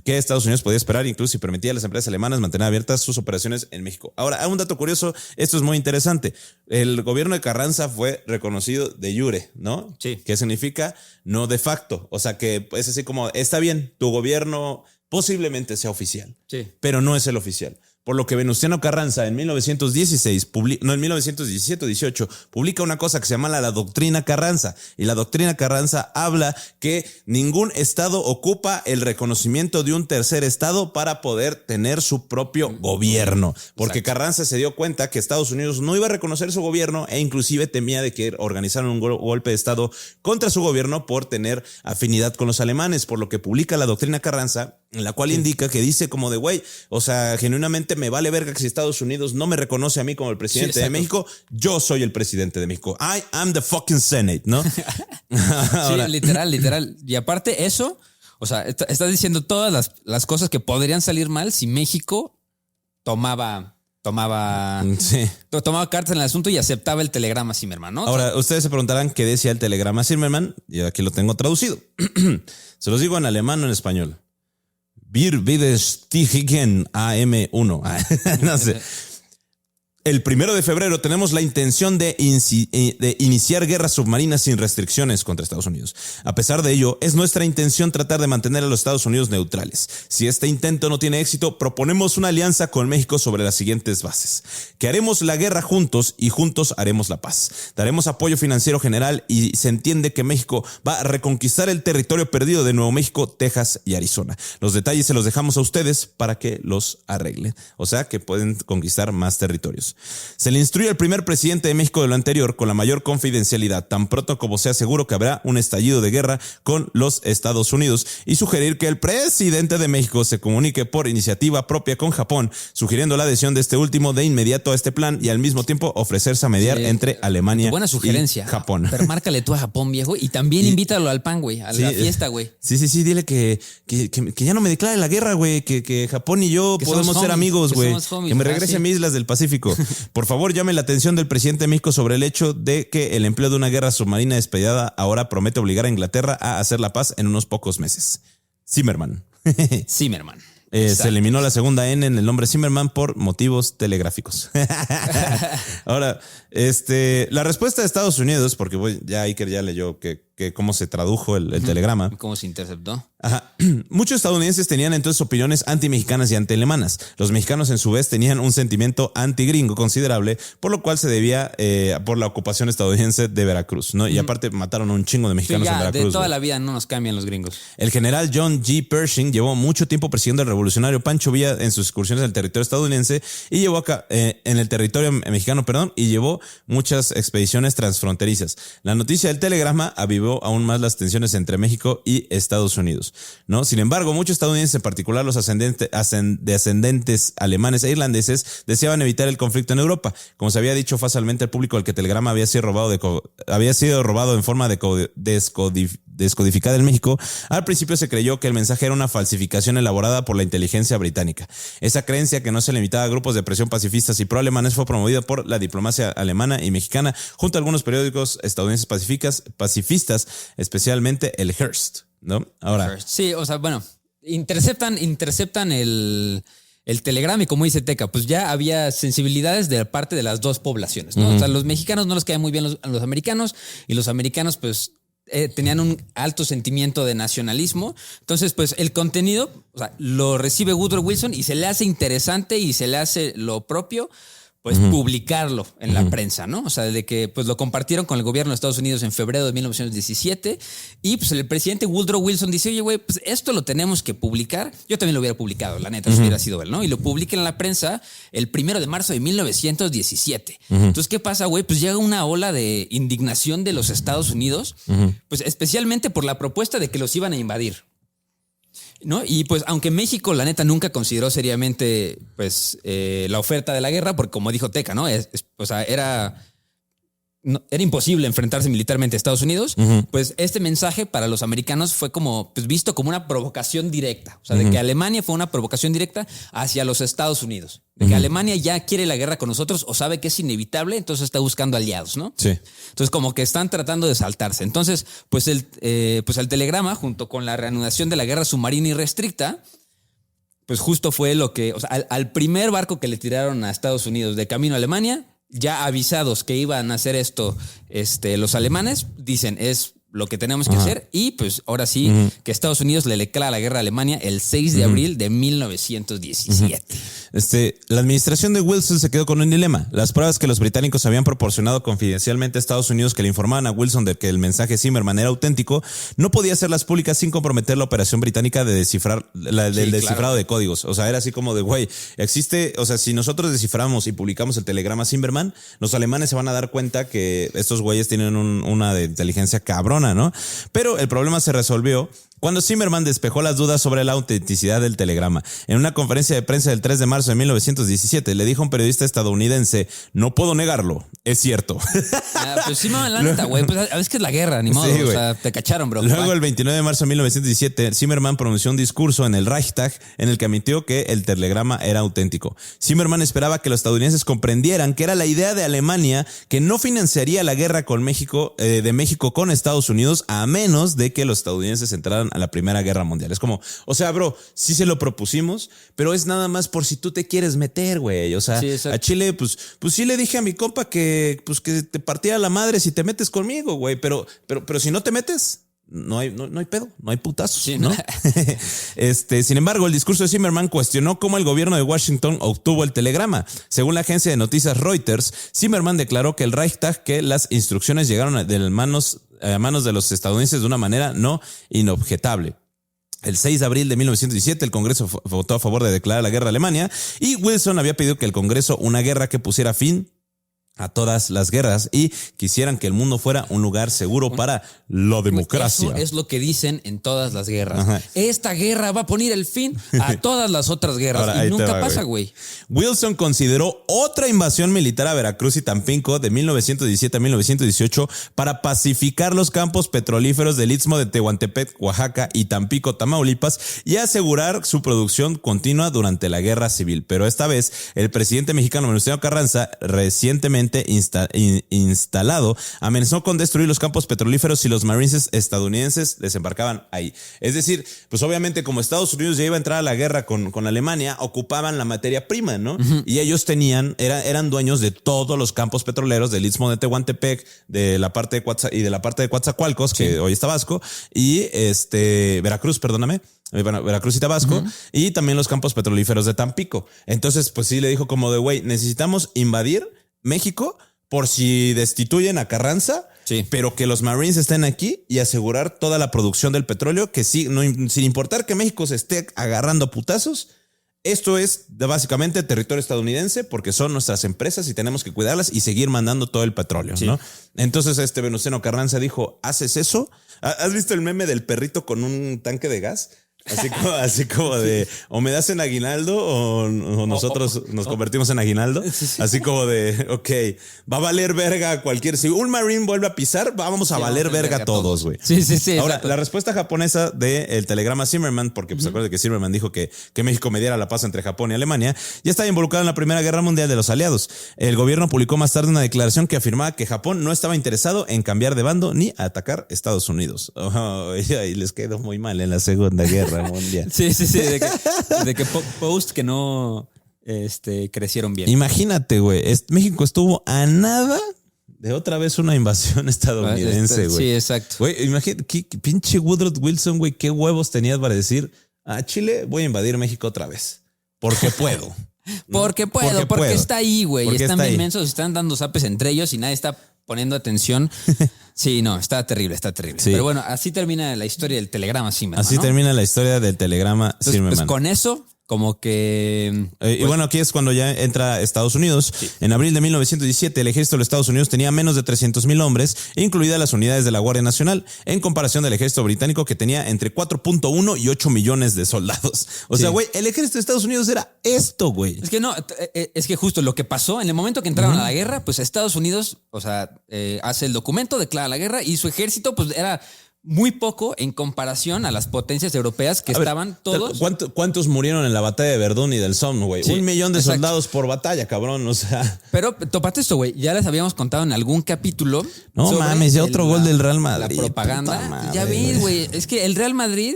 que Estados Unidos podía esperar, incluso si permitía a las empresas alemanas mantener abiertas sus operaciones en México. Ahora, un dato curioso, esto es muy interesante. El gobierno de Carranza fue reconocido de iure, ¿no? Sí. ¿Qué significa? No de facto. O sea, que es así como, está bien, tu gobierno posiblemente sea oficial, sí, pero no es el oficial. Por lo que Venustiano Carranza en 1917-18 publica una cosa que se llama la Doctrina Carranza. Y la Doctrina Carranza habla que ningún estado ocupa el reconocimiento de un tercer estado para poder tener su propio gobierno. Porque exacto, Carranza se dio cuenta que Estados Unidos no iba a reconocer su gobierno e inclusive temía de que organizaran un golpe de estado contra su gobierno por tener afinidad con los alemanes. Por lo que publica la Doctrina Carranza, en la cual indica que dice como de güey, o sea, genuinamente me vale verga que si Estados Unidos no me reconoce a mí como el presidente de México, yo soy el presidente de México. I am the fucking Senate, ¿no? Ahora, sí, literal. Y aparte eso, o sea, estás diciendo todas las cosas que podrían salir mal si México tomaba cartas en el asunto y aceptaba el telegrama Zimmerman, ¿no? Ahora, ustedes se preguntarán qué decía el telegrama Zimmerman. Yo aquí lo tengo traducido. Se los digo en alemán o en español. Wir bestätigen AM1. No sé. El 1 de febrero tenemos la intención de iniciar guerras submarinas sin restricciones contra Estados Unidos. A pesar de ello, es nuestra intención tratar de mantener a los Estados Unidos neutrales. Si este intento no tiene éxito, proponemos una alianza con México sobre las siguientes bases. Que haremos la guerra juntos y juntos haremos la paz. Daremos apoyo financiero general y se entiende que México va a reconquistar el territorio perdido de Nuevo México, Texas y Arizona. Los detalles se los dejamos a ustedes para que los arreglen. O sea, que pueden conquistar más territorios. Se le instruye al primer presidente de México de lo anterior con la mayor confidencialidad, tan pronto como sea seguro que habrá un estallido de guerra con los Estados Unidos, y sugerir que el presidente de México se comunique por iniciativa propia con Japón, sugiriendo la adhesión de este último de inmediato a este plan y al mismo tiempo ofrecerse a mediar entre Alemania buena sugerencia, y Japón. Pero márcale tú a Japón, viejo, y también invítalo al PAN, güey, a la fiesta, güey. Sí, dile que ya no me declare la guerra, güey, que Japón y yo podemos ser amigos, güey. Que me regrese a mis islas del Pacífico. Por favor, llame la atención del presidente de México sobre el hecho de que el empleo de una guerra submarina despiadada ahora promete obligar a Inglaterra a hacer la paz en unos pocos meses. Zimmerman. Se eliminó la segunda N en el nombre Zimmerman por motivos telegráficos. Ahora, la respuesta de Estados Unidos, porque ya Iker ya leyó que cómo se tradujo el telegrama. ¿Cómo se interceptó? Ajá. Muchos estadounidenses tenían entonces opiniones anti-mexicanas y anti-alemanas. Los mexicanos, en su vez, tenían un sentimiento anti-gringo considerable, por lo cual se debía por la ocupación estadounidense de Veracruz, ¿no? Y aparte mataron a un chingo de mexicanos en Veracruz. De toda la vida no nos cambian los gringos. El general John G. Pershing llevó mucho tiempo persiguiendo al revolucionario Pancho Villa en sus excursiones al territorio estadounidense y llevó acá en el territorio mexicano, y llevó muchas expediciones transfronterizas. La noticia del telegrama avivó aún más las tensiones entre México y Estados Unidos, ¿no? Sin embargo, muchos estadounidenses, en particular los descendentes alemanes e irlandeses, deseaban evitar el conflicto en Europa. Como se había dicho fácilmente al público, el que telegrama había sido robado en forma descodificada en México. Al principio se creyó que el mensaje era una falsificación elaborada por la inteligencia británica. Esa creencia, que no se limitaba a grupos de presión pacifistas y pro-alemanes, fue promovida por la diplomacia alemana y mexicana junto a algunos periódicos estadounidenses pacifistas, especialmente el Hearst, ¿no? Ahora. Sí, o sea, bueno, interceptan el telegrama y, como dice Teca, pues ya había sensibilidades de parte de las dos poblaciones, ¿no? O sea, los mexicanos no les caen muy bien a los americanos, y los americanos pues tenían un alto sentimiento de nacionalismo. Entonces, pues el contenido, o sea, lo recibe Woodrow Wilson y se le hace interesante y se le hace lo propio, pues publicarlo en la prensa, ¿no? O sea, de que pues lo compartieron con el gobierno de Estados Unidos en febrero de 1917 y pues el presidente Woodrow Wilson dice, oye, güey, pues esto lo tenemos que publicar. Yo también lo hubiera publicado, la neta, si hubiera sido él, ¿no? Y lo publica en la prensa el 1 de marzo de 1917. Entonces, ¿qué pasa, güey? Pues llega una ola de indignación de los Estados Unidos, pues especialmente por la propuesta de que los iban a invadir, ¿no? Y pues aunque México, la neta, nunca consideró seriamente pues la oferta de la guerra, porque como dijo Teca, ¿no? O sea, era imposible enfrentarse militarmente a Estados Unidos, pues este mensaje para los americanos fue como pues visto como una provocación directa. O sea, de que Alemania fue una provocación directa hacia los Estados Unidos. De que Alemania ya quiere la guerra con nosotros o sabe que es inevitable, entonces está buscando aliados, ¿no? Sí. Entonces como que están tratando de saltarse. Entonces, pues el telegrama, junto con la reanudación de la guerra submarina irrestricta, pues justo fue lo que, o sea, al primer barco que le tiraron a Estados Unidos de camino a Alemania, ya avisados que iban a hacer esto los alemanes, dicen, es lo que tenemos que hacer. Y pues ahora sí que Estados Unidos le declara la guerra a Alemania el 6 de abril de 1917. La administración de Wilson se quedó con un dilema. Las pruebas que los británicos habían proporcionado confidencialmente a Estados Unidos, que le informaban a Wilson de que el mensaje Zimmerman era auténtico, no podía hacerlas públicas sin comprometer la operación británica de descifrado de códigos. O sea, era así como de, güey, existe, o sea, si nosotros desciframos y publicamos el telegrama Zimmerman, los alemanes se van a dar cuenta que estos güeyes tienen una de inteligencia cabrona, ¿no? Pero el problema se resolvió cuando Zimmerman despejó las dudas sobre la autenticidad del telegrama. En una conferencia de prensa del 3 de marzo de 1917, le dijo a un periodista estadounidense, no puedo negarlo, es cierto. Pues sí, la neta, güey, pues a veces que es la guerra, ni modo, sí, o sea, te cacharon, bro. Luego, el 29 de marzo de 1917, Zimmerman pronunció un discurso en el Reichstag en el que admitió que el telegrama era auténtico. Zimmerman esperaba que los estadounidenses comprendieran que era la idea de Alemania que no financiaría la guerra con México, de México con Estados Unidos, a menos de que los estadounidenses entraran a la Primera Guerra Mundial. Es como, o sea, bro, sí se lo propusimos, pero es nada más por si tú te quieres meter, güey. O sea, sí, a Chile, pues sí le dije a mi compa que te partiera la madre si te metes conmigo, güey. Pero si no te metes, no hay pedo, no hay putazos, sí, ¿no? Sin embargo, el discurso de Zimmerman cuestionó cómo el gobierno de Washington obtuvo el telegrama. Según la agencia de noticias Reuters, Zimmerman declaró que el Reichstag, que las instrucciones llegaron a manos de los estadounidenses de una manera no inobjetable. El 6 de abril de 1917, el Congreso votó a favor de declarar la guerra a Alemania y Wilson había pedido que el Congreso una guerra que pusiera fin a todas las guerras y quisieran que el mundo fuera un lugar seguro para la democracia. Eso es lo que dicen en todas las guerras. Ajá. Esta guerra va a poner el fin a todas las otras guerras. Ahora, y nunca pasa, güey. Wilson consideró otra invasión militar a Veracruz y Tampico de 1917 a 1918 para pacificar los campos petrolíferos del Istmo de Tehuantepec, Oaxaca y Tampico, Tamaulipas y asegurar su producción continua durante la guerra civil. Pero esta vez, el presidente mexicano Venustiano Carranza recientemente previamente instalado amenazó con destruir los campos petrolíferos si los Marines estadounidenses desembarcaban ahí. Es decir, pues obviamente como Estados Unidos ya iba a entrar a la guerra con Alemania, ocupaban la materia prima, ¿no? Y ellos eran dueños de todos los campos petroleros del Istmo de Tehuantepec, de la parte de Coatzacoalcos, que hoy es Tabasco, y Veracruz, perdóname. Veracruz y Tabasco, y también los campos petrolíferos de Tampico. Entonces, pues sí le dijo como de, güey, necesitamos invadir México por si destituyen a Carranza, pero que los Marines estén aquí y asegurar toda la producción del petróleo, que sí, sin importar que México se esté agarrando putazos, esto es básicamente territorio estadounidense porque son nuestras empresas y tenemos que cuidarlas y seguir mandando todo el petróleo, ¿no? Entonces Venustiano Carranza dijo, ¿haces eso? ¿Has visto el meme del perrito con un tanque de gas? Así como de o me das en aguinaldo o nosotros nos convertimos en aguinaldo. Así como de, ok, va a valer verga cualquier. Si un Marine vuelve a pisar, vamos a valer verga todos, güey. Sí. Ahora, exacto. la respuesta japonesa del telegrama Zimmerman, porque pues acuérdate que Zimmerman dijo que México mediara la paz entre Japón y Alemania, ya estaba involucrado en la Primera Guerra Mundial de los aliados. El gobierno publicó más tarde una declaración que afirmaba que Japón no estaba interesado en cambiar de bando ni a atacar Estados Unidos. Y les quedó muy mal en la Segunda Guerra Mundial. Sí, de que post que no crecieron bien. Imagínate, güey. México estuvo a nada de otra vez una invasión estadounidense, güey. Sí, exacto. Güey, imagínate, pinche Woodrow Wilson, güey, qué huevos tenías para decir, a Chile voy a invadir México otra vez. Porque puedo. Porque está ahí, güey. Y están bien mensos, están dando zapes entre ellos y nadie está poniendo atención. Sí, no, está terrible. Sí. Pero bueno, así termina la historia del telegrama Zimmerman. Así termina la historia del telegrama Zimmerman. Pues con eso, como que... y bueno, aquí es cuando ya entra Estados Unidos. Sí. En abril de 1917, el ejército de los Estados Unidos tenía menos de 300,000 hombres, incluidas las unidades de la Guardia Nacional, en comparación del ejército británico que tenía entre 4.1 y 8 millones de soldados. O sea, güey, el ejército de Estados Unidos era esto, güey. Es que no, es que justo lo que pasó, en el momento que entraron a la guerra, pues Estados Unidos, o sea, hace el documento, declara la guerra y su ejército, pues era... muy poco en comparación a las potencias europeas que estaban todos. ¿Cuántos murieron en la batalla de Verdún y del Somme, güey? Sí, 1 millón de soldados por batalla, cabrón. O sea. Pero topate esto, güey. Ya les habíamos contado en algún capítulo. No mames, ya otro gol del Real Madrid. La propaganda. Madre, ya ves, güey. Es que el Real Madrid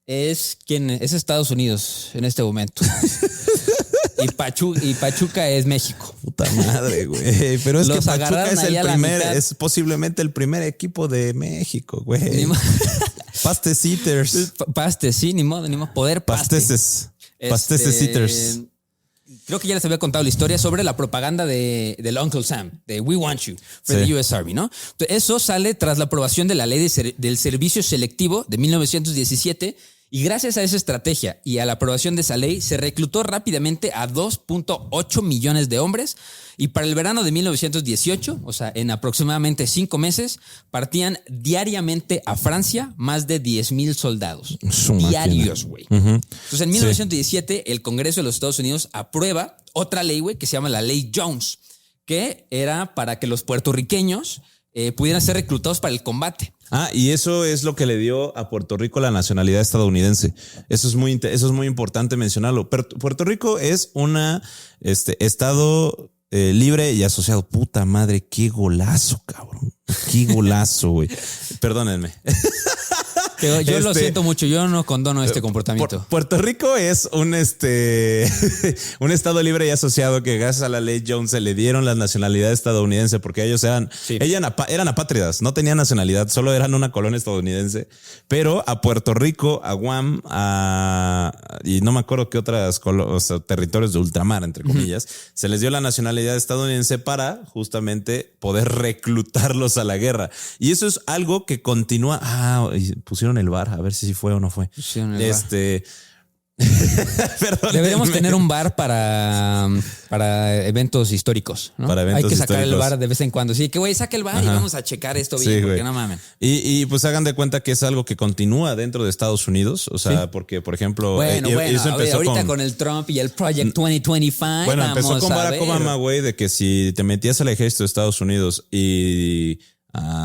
es Estados Unidos en este momento. Y Pachuca es México. Puta madre, güey. Pero es que Pachuca es posiblemente el primer equipo de México, güey. Pastes Eaters. Pastes, sí, ni modo. Poder Pasteses. Pasteses Eaters. Creo que ya les había contado la historia sobre la propaganda del Uncle Sam, de We Want You, for the US Army, ¿no? Entonces, eso sale tras la aprobación de la ley del servicio selectivo de 1917. Y gracias a esa estrategia y a la aprobación de esa ley, se reclutó rápidamente a 2.8 millones de hombres y para el verano de 1918, o sea, en aproximadamente 5 meses, partían diariamente a Francia más de 10,000 soldados. Diarios, güey. Entonces, en 1917, el Congreso de los Estados Unidos aprueba otra ley, güey, que se llama la Ley Jones, que era para que los puertorriqueños pudieran ser reclutados para el combate. Y eso es lo que le dio a Puerto Rico la nacionalidad estadounidense. Eso es muy importante mencionarlo. Puerto Rico es una estado libre y asociado. Puta madre, qué golazo, cabrón. Qué golazo, güey. Perdónenme. Yo lo siento mucho, yo no condono este comportamiento. Puerto Rico es un estado libre y asociado que gracias a la ley Jones se le dieron la nacionalidad estadounidense porque ellos eran apátridas, no tenían nacionalidad, solo eran una colonia estadounidense. Pero a Puerto Rico, a Guam, y no me acuerdo qué otras territorios de ultramar, entre comillas, se les dio la nacionalidad estadounidense para justamente poder reclutarlos a la guerra. Y eso es algo que continúa. Pusieron el bar, a ver si fue o no fue. Deberíamos tener un bar para eventos históricos, ¿no? Para eventos hay que sacar históricos. El bar de vez en cuando. Sí, que güey, saque el bar y vamos a checar esto bien, porque no mamen. Y pues hagan de cuenta que es algo que continúa dentro de Estados Unidos. O sea, porque, por ejemplo, bueno, eso empezó ahorita con el Trump y el Project 2025. Bueno, empezó con Barack Obama, güey, de que si te metías al ejército de Estados Unidos y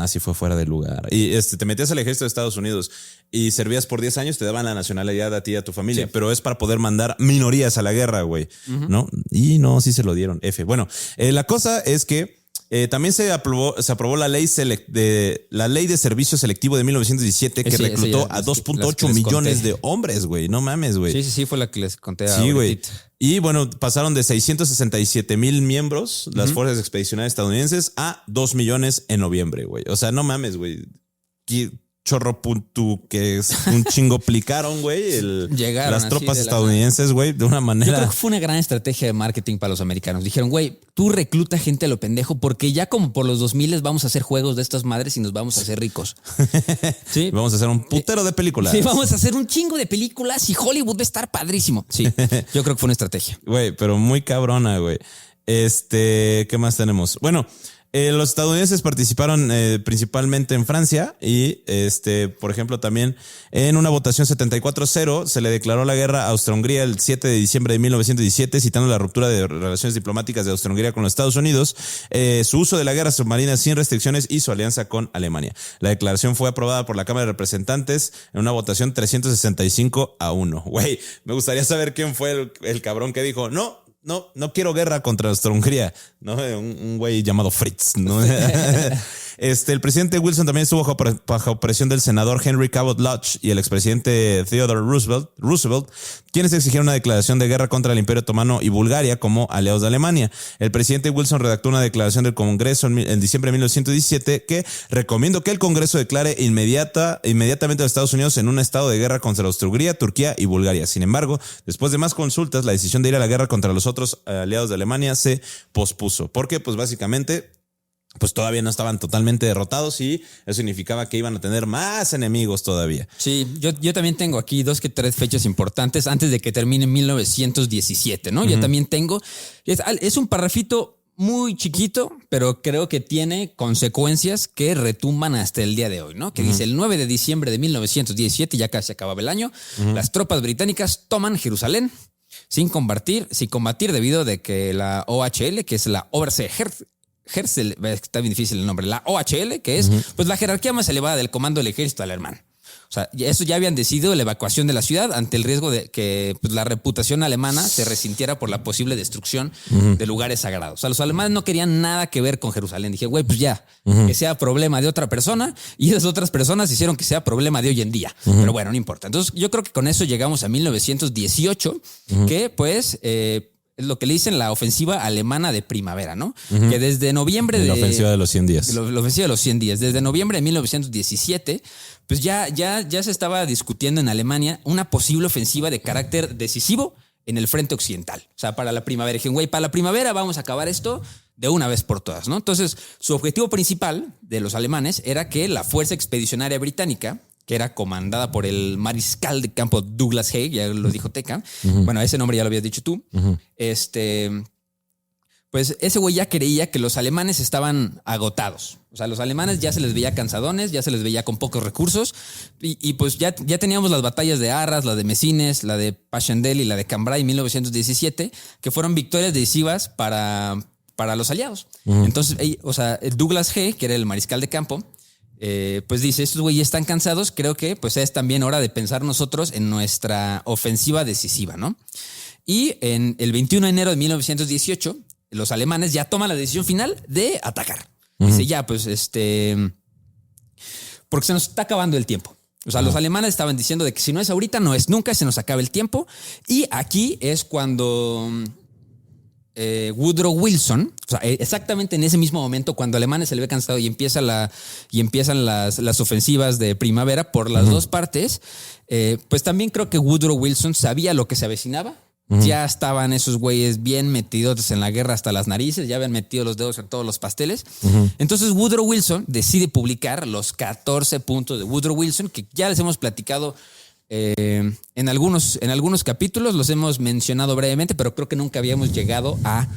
sí fue fuera de lugar. Y te metías al ejército de Estados Unidos y servías por 10 años, te daban la nacionalidad a ti y a tu familia. Sí. Pero es para poder mandar minorías a la guerra, güey. ¿No? Y no, sí se lo dieron. Bueno, la cosa es que También se aprobó la ley de servicio selectivo de 1917 que Sí, reclutó sí, a las 2.8 que les millones conté. de hombres, güey. No mames, güey. Sí, fue la que les conté Sí, güey. ahorita. Y bueno, pasaron de 667,000 miembros, las fuerzas expedicionarias estadounidenses, a 2 millones en noviembre, güey. O sea, no mames, güey. Chorro punto que es un chingo plicaron, güey. Llegaron las así tropas de la estadounidenses, güey, de una Yo manera. creo que fue una gran estrategia de marketing para los americanos. Dijeron, güey, tú recluta gente a lo pendejo porque ya como por los 2000 vamos a hacer juegos de estas madres y nos vamos a hacer ricos. Sí. Vamos a hacer un putero de películas. Sí, vamos a hacer un chingo de películas y Hollywood va a estar padrísimo. Sí, yo creo que fue una estrategia. Güey, pero muy cabrona, güey. ¿Qué más tenemos? Bueno, los estadounidenses participaron principalmente en Francia y, por ejemplo, también en una votación 74-0 se le declaró la guerra a Austria-Hungría el 7 de diciembre de 1917, citando la ruptura de relaciones diplomáticas de Austria-Hungría con los Estados Unidos, su uso de la guerra submarina sin restricciones y su alianza con Alemania. La declaración fue aprobada por la Cámara de Representantes en una votación 365-1. Güey, me gustaría saber quién fue el cabrón que dijo, no quiero guerra contra Austria-Hungría, ¿no? Un güey llamado Fritz, ¿no? El presidente Wilson también estuvo bajo presión del senador Henry Cabot Lodge y el expresidente Theodore Roosevelt, quienes exigieron una declaración de guerra contra el Imperio Otomano y Bulgaria como aliados de Alemania. El presidente Wilson redactó una declaración del Congreso en diciembre de 1917 que recomiendo que el Congreso declare inmediatamente a los Estados Unidos en un estado de guerra contra Austria-Hungría, Turquía y Bulgaria. Sin embargo, después de más consultas, la decisión de ir a la guerra contra los otros aliados de Alemania se pospuso, porque pues básicamente pues todavía no estaban totalmente derrotados y eso significaba que iban a tener más enemigos todavía. Sí, yo también tengo aquí 2 que 3 fechas importantes antes de que termine 1917, ¿no? Yo también tengo, es un parrafito muy chiquito, pero creo que tiene consecuencias que retumban hasta el día de hoy, ¿no? Que dice, el 9 de diciembre de 1917, ya casi acababa el año, las tropas británicas toman Jerusalén sin combatir debido de que la OHL, que es la Overseas Hersel, está bien difícil el nombre, la OHL, que es pues la jerarquía más elevada del comando del ejército alemán. O sea, eso ya habían decidido la evacuación de la ciudad ante el riesgo de que pues, la reputación alemana se resintiera por la posible destrucción de lugares sagrados. O sea, los alemanes no querían nada que ver con Jerusalén. Dije, güey, pues ya, que sea problema de otra persona y esas otras personas hicieron que sea problema de hoy en día. Pero bueno, no importa. Entonces, yo creo que con eso llegamos a 1918, que pues... es lo que le dicen la ofensiva alemana de primavera, ¿no? Que desde noviembre de... La ofensiva de los 100 días. La ofensiva de los 100 días. Desde noviembre de 1917, pues ya se estaba discutiendo en Alemania una posible ofensiva de carácter decisivo en el frente occidental. O sea, para la primavera. Dijeron, güey, para la primavera vamos a acabar esto de una vez por todas, ¿no? Entonces, su objetivo principal de los alemanes era que la fuerza expedicionaria británica, que era comandada por el mariscal de campo Douglas Haig, ya lo dijo Teca. Bueno, ese nombre ya lo habías dicho tú. Pues ese güey ya creía que los alemanes estaban agotados. O sea, los alemanes ya se les veía cansadones, ya se les veía con pocos recursos. Y pues ya teníamos las batallas de Arras, la de Messines, la de Passchendaele y la de Cambrai en 1917, que fueron victorias decisivas para los aliados. Entonces, o sea, Douglas Haig, que era el mariscal de campo, pues dice, estos güeyes están cansados, creo que pues es también hora de pensar nosotros en nuestra ofensiva decisiva, ¿no? Y en el 21 de enero de 1918, los alemanes ya toman la decisión final de atacar. Dice, ya, pues porque se nos está acabando el tiempo. O sea, los alemanes estaban diciendo de que si no es ahorita, no es nunca, se nos acaba el tiempo. Y aquí es cuando... Woodrow Wilson, o sea, exactamente en ese mismo momento, cuando Alemania se le ve cansado y empiezan las ofensivas de primavera por las dos partes, pues también creo que Woodrow Wilson sabía lo que se avecinaba. Ya estaban esos güeyes bien metidos en la guerra hasta las narices, ya habían metido los dedos en todos los pasteles. Entonces Woodrow Wilson decide publicar los 14 puntos de Woodrow Wilson, que ya les hemos platicado en algunos capítulos, los hemos mencionado brevemente, pero creo que nunca habíamos llegado a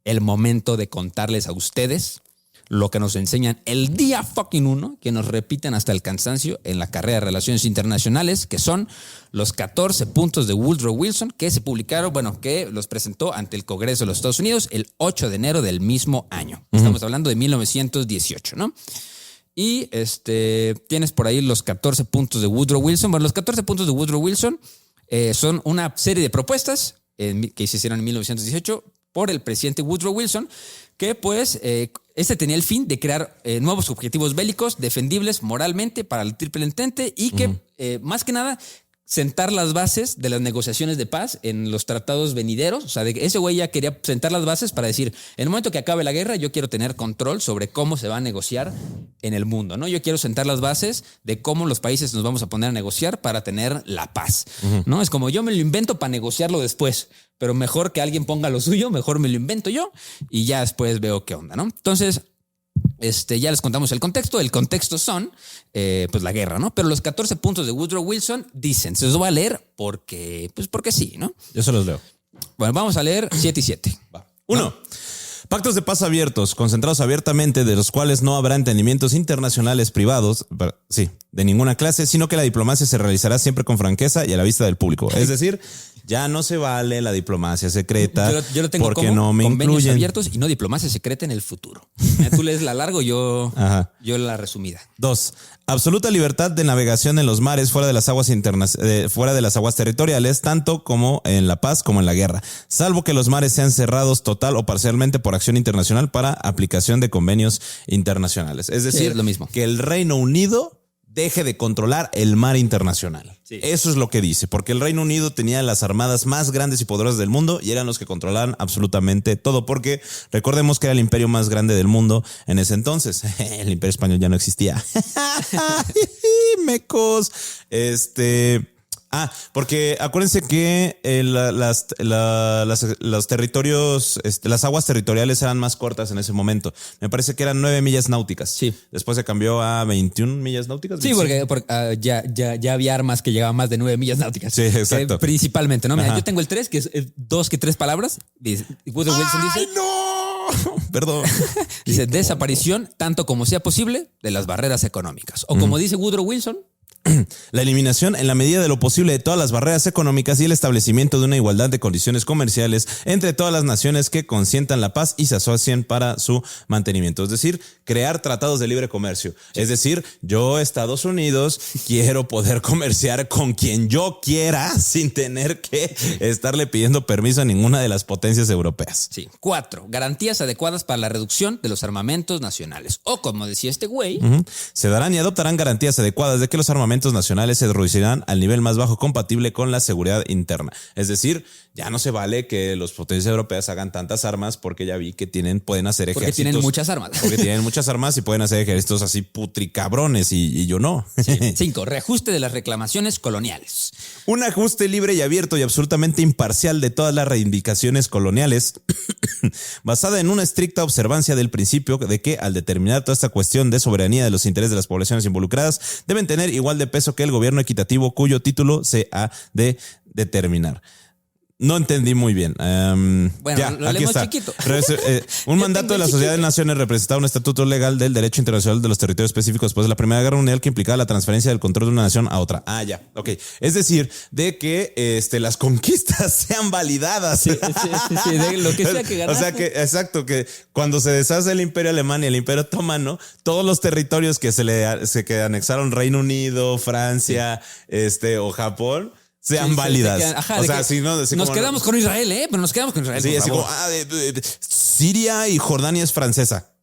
el momento de contarles a ustedes lo que nos enseñan el día fucking 1, que nos repiten hasta el cansancio en la carrera de Relaciones Internacionales, que son los 14 puntos de Woodrow Wilson que se publicaron, bueno, que los presentó ante el Congreso de los Estados Unidos el 8 de enero del mismo año. Estamos hablando de 1918, ¿no? Y tienes por ahí los 14 puntos de Woodrow Wilson. Bueno, los 14 puntos de Woodrow Wilson son una serie de propuestas que se hicieron en 1918 por el presidente Woodrow Wilson, que pues Este tenía el fin de crear nuevos objetivos bélicos defendibles moralmente para el Triple Entente y que, más que nada, sentar las bases de las negociaciones de paz en los tratados venideros. O sea, ese güey ya quería sentar las bases para decir, en el momento que acabe la guerra, yo quiero tener control sobre cómo se va a negociar en el mundo, ¿no? Yo quiero sentar las bases de cómo los países nos vamos a poner a negociar para tener la paz, ¿no? Es como yo me lo invento para negociarlo después, pero mejor que alguien ponga lo suyo, mejor me lo invento yo y ya después veo qué onda, ¿no? Entonces, ya les contamos el contexto. El contexto son, pues, la guerra, ¿no? Pero los 14 puntos de Woodrow Wilson dicen, se los voy a leer porque sí, ¿no? Yo se los leo. Bueno, vamos a leer 7 y 7. 1. Pactos de paz abiertos, concentrados abiertamente, de los cuales no habrá entendimientos internacionales privados, de ninguna clase, sino que la diplomacia se realizará siempre con franqueza y a la vista del público. Es decir, ya no se vale la diplomacia secreta. Yo lo tengo porque como no me convenios incluyen. abiertos y no diplomacia secreta en el futuro. Tú lees la largo, yo la resumida. 2. Absoluta libertad de navegación en los mares fuera de las aguas fuera de las aguas territoriales, tanto como en la paz como en la guerra, salvo que los mares sean cerrados total o parcialmente por acción internacional para aplicación de convenios internacionales. Es decir, es lo mismo. Que el Reino Unido deje de controlar el mar internacional. Sí. Eso es lo que dice, porque el Reino Unido tenía las armadas más grandes y poderosas del mundo y eran los que controlaban absolutamente todo, porque recordemos que era el imperio más grande del mundo en ese entonces. El imperio español ya no existía. Mecos. Porque acuérdense que los territorios, las aguas territoriales eran más cortas en ese momento. Me parece que eran 9 millas náuticas. Sí. Después se cambió a 21 millas náuticas. Sí, porque ya había armas que llegaban más de 9 millas náuticas. Sí, exacto. Principalmente, ¿no? Mira, yo tengo el 3, que es 2 que 3 palabras. Woodrow Wilson dice... ¡Ay, no! Perdón. Dice, desaparición, tanto como sea posible, de las barreras económicas. O como dice Woodrow Wilson... La eliminación en la medida de lo posible de todas las barreras económicas y el establecimiento de una igualdad de condiciones comerciales entre todas las naciones que consientan la paz y se asocien para su mantenimiento. Es decir, crear tratados de libre comercio. Sí. Es decir, yo, Estados Unidos, quiero poder comerciar con quien yo quiera sin tener que estarle pidiendo permiso a ninguna de las potencias europeas. Sí. 4. Garantías adecuadas para la reducción de los armamentos nacionales. O como decía este güey... Se darán y adoptarán garantías adecuadas de que los armamentos nacionales se reducirán al nivel más bajo compatible con la seguridad interna. Es decir, ya no se vale que las potencias europeas hagan tantas armas porque ya vi que pueden hacer ejércitos. Porque tienen muchas armas. Porque tienen muchas armas y pueden hacer ejércitos así putricabrones y yo no. Sí. 5. Reajuste de las reclamaciones coloniales. Un ajuste libre y abierto y absolutamente imparcial de todas las reivindicaciones coloniales basada en una estricta observancia del principio de que al determinar toda esta cuestión de soberanía de los intereses de las poblaciones involucradas deben tener igual de peso que el gobierno equitativo cuyo título se ha de determinar. No entendí muy bien. Bueno, lo leemos chiquito. Un mandato de la Sociedad de Naciones representaba un estatuto legal del derecho internacional de los territorios específicos después de la Primera Guerra Mundial que implicaba la transferencia del control de una nación a otra. Ya. Ok. Es decir, de que las conquistas sean validadas. Sí, de lo que sea que ganaste. O sea que, exacto, que cuando se deshace el Imperio Alemán y el Imperio Otomano, todos los territorios que que anexaron Reino Unido, Francia, o Japón, sean válidas. Nos quedamos con Israel, pero nos quedamos con Israel. Sí, así como, Siria y Jordania es francesa.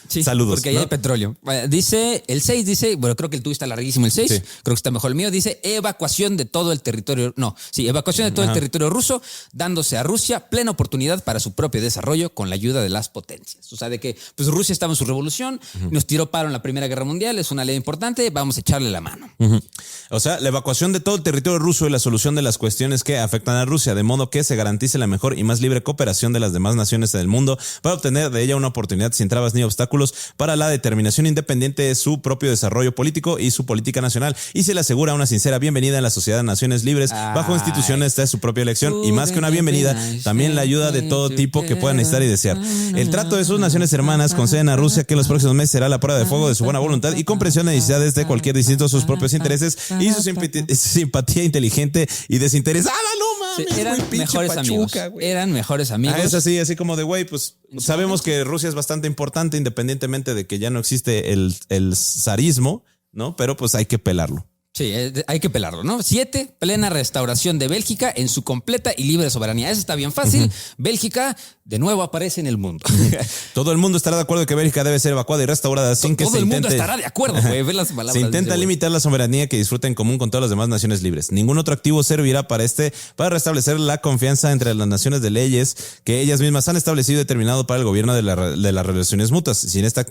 Sí, saludos. Porque ahí hay petróleo. Dice, el 6 dice, bueno, creo que el tuyo está larguísimo el 6, creo que está mejor el mío, dice evacuación de todo el territorio, evacuación de todo el territorio ruso, dándose a Rusia plena oportunidad para su propio desarrollo con la ayuda de las potencias. O sea, de que pues Rusia estaba en su revolución, nos tiró paro en la Primera Guerra Mundial, es una ley importante, vamos a echarle la mano. O sea, la evacuación de todo el territorio ruso y la solución de las cuestiones que afectan a Rusia, de modo que se garantice la mejor y más libre cooperación de las demás naciones del mundo para obtener de ella una oportunidad sin trabas ni obstáculos para la determinación independiente de su propio desarrollo político y su política nacional, y se le asegura una sincera bienvenida en la sociedad de naciones libres bajo instituciones de su propia elección, y más que una bienvenida, también la ayuda de todo tipo que puedan necesitar y desear. El trato de sus naciones hermanas conceden a Rusia que en los próximos meses será la prueba de fuego de su buena voluntad y comprensión de necesidades de cualquier distinto a sus propios intereses y su simpatía inteligente y desinteresada. No mames, eran mejores amigos. Eran mejores amigos. Es así como de güey, pues sabemos que Rusia es bastante importante independientemente de que ya no existe el zarismo, ¿no? Pero pues hay que pelarlo. Sí, hay que pelarlo, ¿no? 7, plena restauración de Bélgica en su completa y libre soberanía. Eso está bien fácil. Bélgica de nuevo aparece en el mundo. Todo el mundo estará de acuerdo que Bélgica debe ser evacuada y restaurada sin que Todo se el mundo intente... estará de acuerdo, güey. Ve las palabras. Se intenta de ese güey. limitar la soberanía que disfruta en común con todas las demás naciones libres. Ningún otro activo servirá para restablecer la confianza entre las naciones de leyes que ellas mismas han establecido y determinado para el gobierno de las relaciones mutuas. Sin este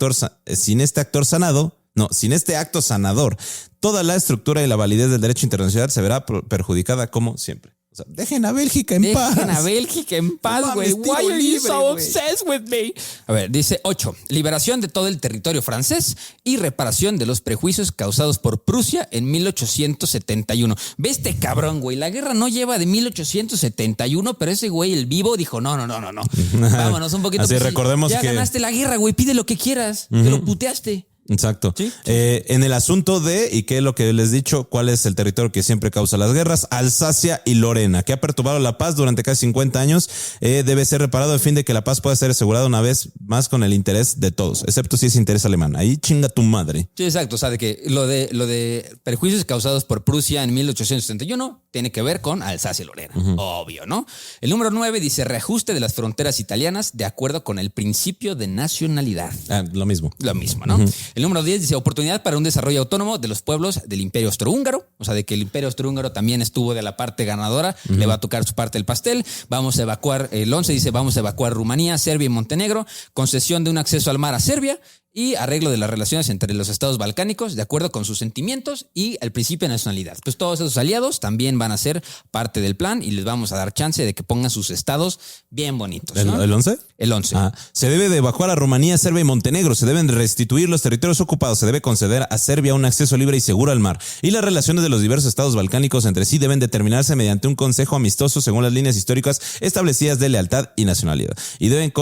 acto sanador, toda la estructura y la validez del derecho internacional se verá perjudicada como siempre. O sea, dejen a Bélgica en paz. Dejen a Bélgica en paz, güey. mames, Why tiro are you libre, so güey. obsessed with me? A ver, dice 8. Liberación de todo el territorio francés y reparación de los prejuicios causados por Prusia en 1871. Ve este cabrón, güey. La guerra no lleva de 1871, pero ese güey, el vivo, dijo, no. Vámonos un poquito. Así, recordemos ya que... ganaste la guerra, güey. Pide lo que quieras. Te lo puteaste. Exacto. Sí. En el asunto de, y qué es lo que les he dicho, cuál es el territorio que siempre causa las guerras, Alsacia y Lorena, que ha perturbado la paz durante casi 50 años, debe ser reparado a fin de que la paz pueda ser asegurada una vez más con el interés de todos, excepto si es interés alemán. Ahí chinga tu madre. Sí, exacto. O sea, de que lo de perjuicios causados por Prusia en 1871 tiene que ver con Alsacia y Lorena. Obvio, ¿no? El número 9 dice reajuste de las fronteras italianas de acuerdo con el principio de nacionalidad. Lo mismo. Lo mismo, ¿no? El número 10 dice oportunidad para un desarrollo autónomo de los pueblos del Imperio Austrohúngaro. O sea, de que el Imperio Austrohúngaro también estuvo de la parte ganadora. Le va a tocar su parte del pastel. Vamos a evacuar, el 11 dice vamos a evacuar Rumanía, Serbia y Montenegro. Concesión de un acceso al mar a Serbia. Y arreglo de las relaciones entre los estados balcánicos de acuerdo con sus sentimientos y el principio de nacionalidad. Pues todos esos aliados también van a ser parte del plan y les vamos a dar chance de que pongan sus estados bien bonitos, ¿no? ¿El 11? El 11. Se debe de evacuar a Rumanía, Serbia y Montenegro. Se deben restituir los territorios ocupados. Se debe conceder a Serbia un acceso libre y seguro al mar. Y las relaciones de los diversos estados balcánicos entre sí deben determinarse mediante un consejo amistoso según las líneas históricas establecidas de lealtad y nacionalidad. Y deben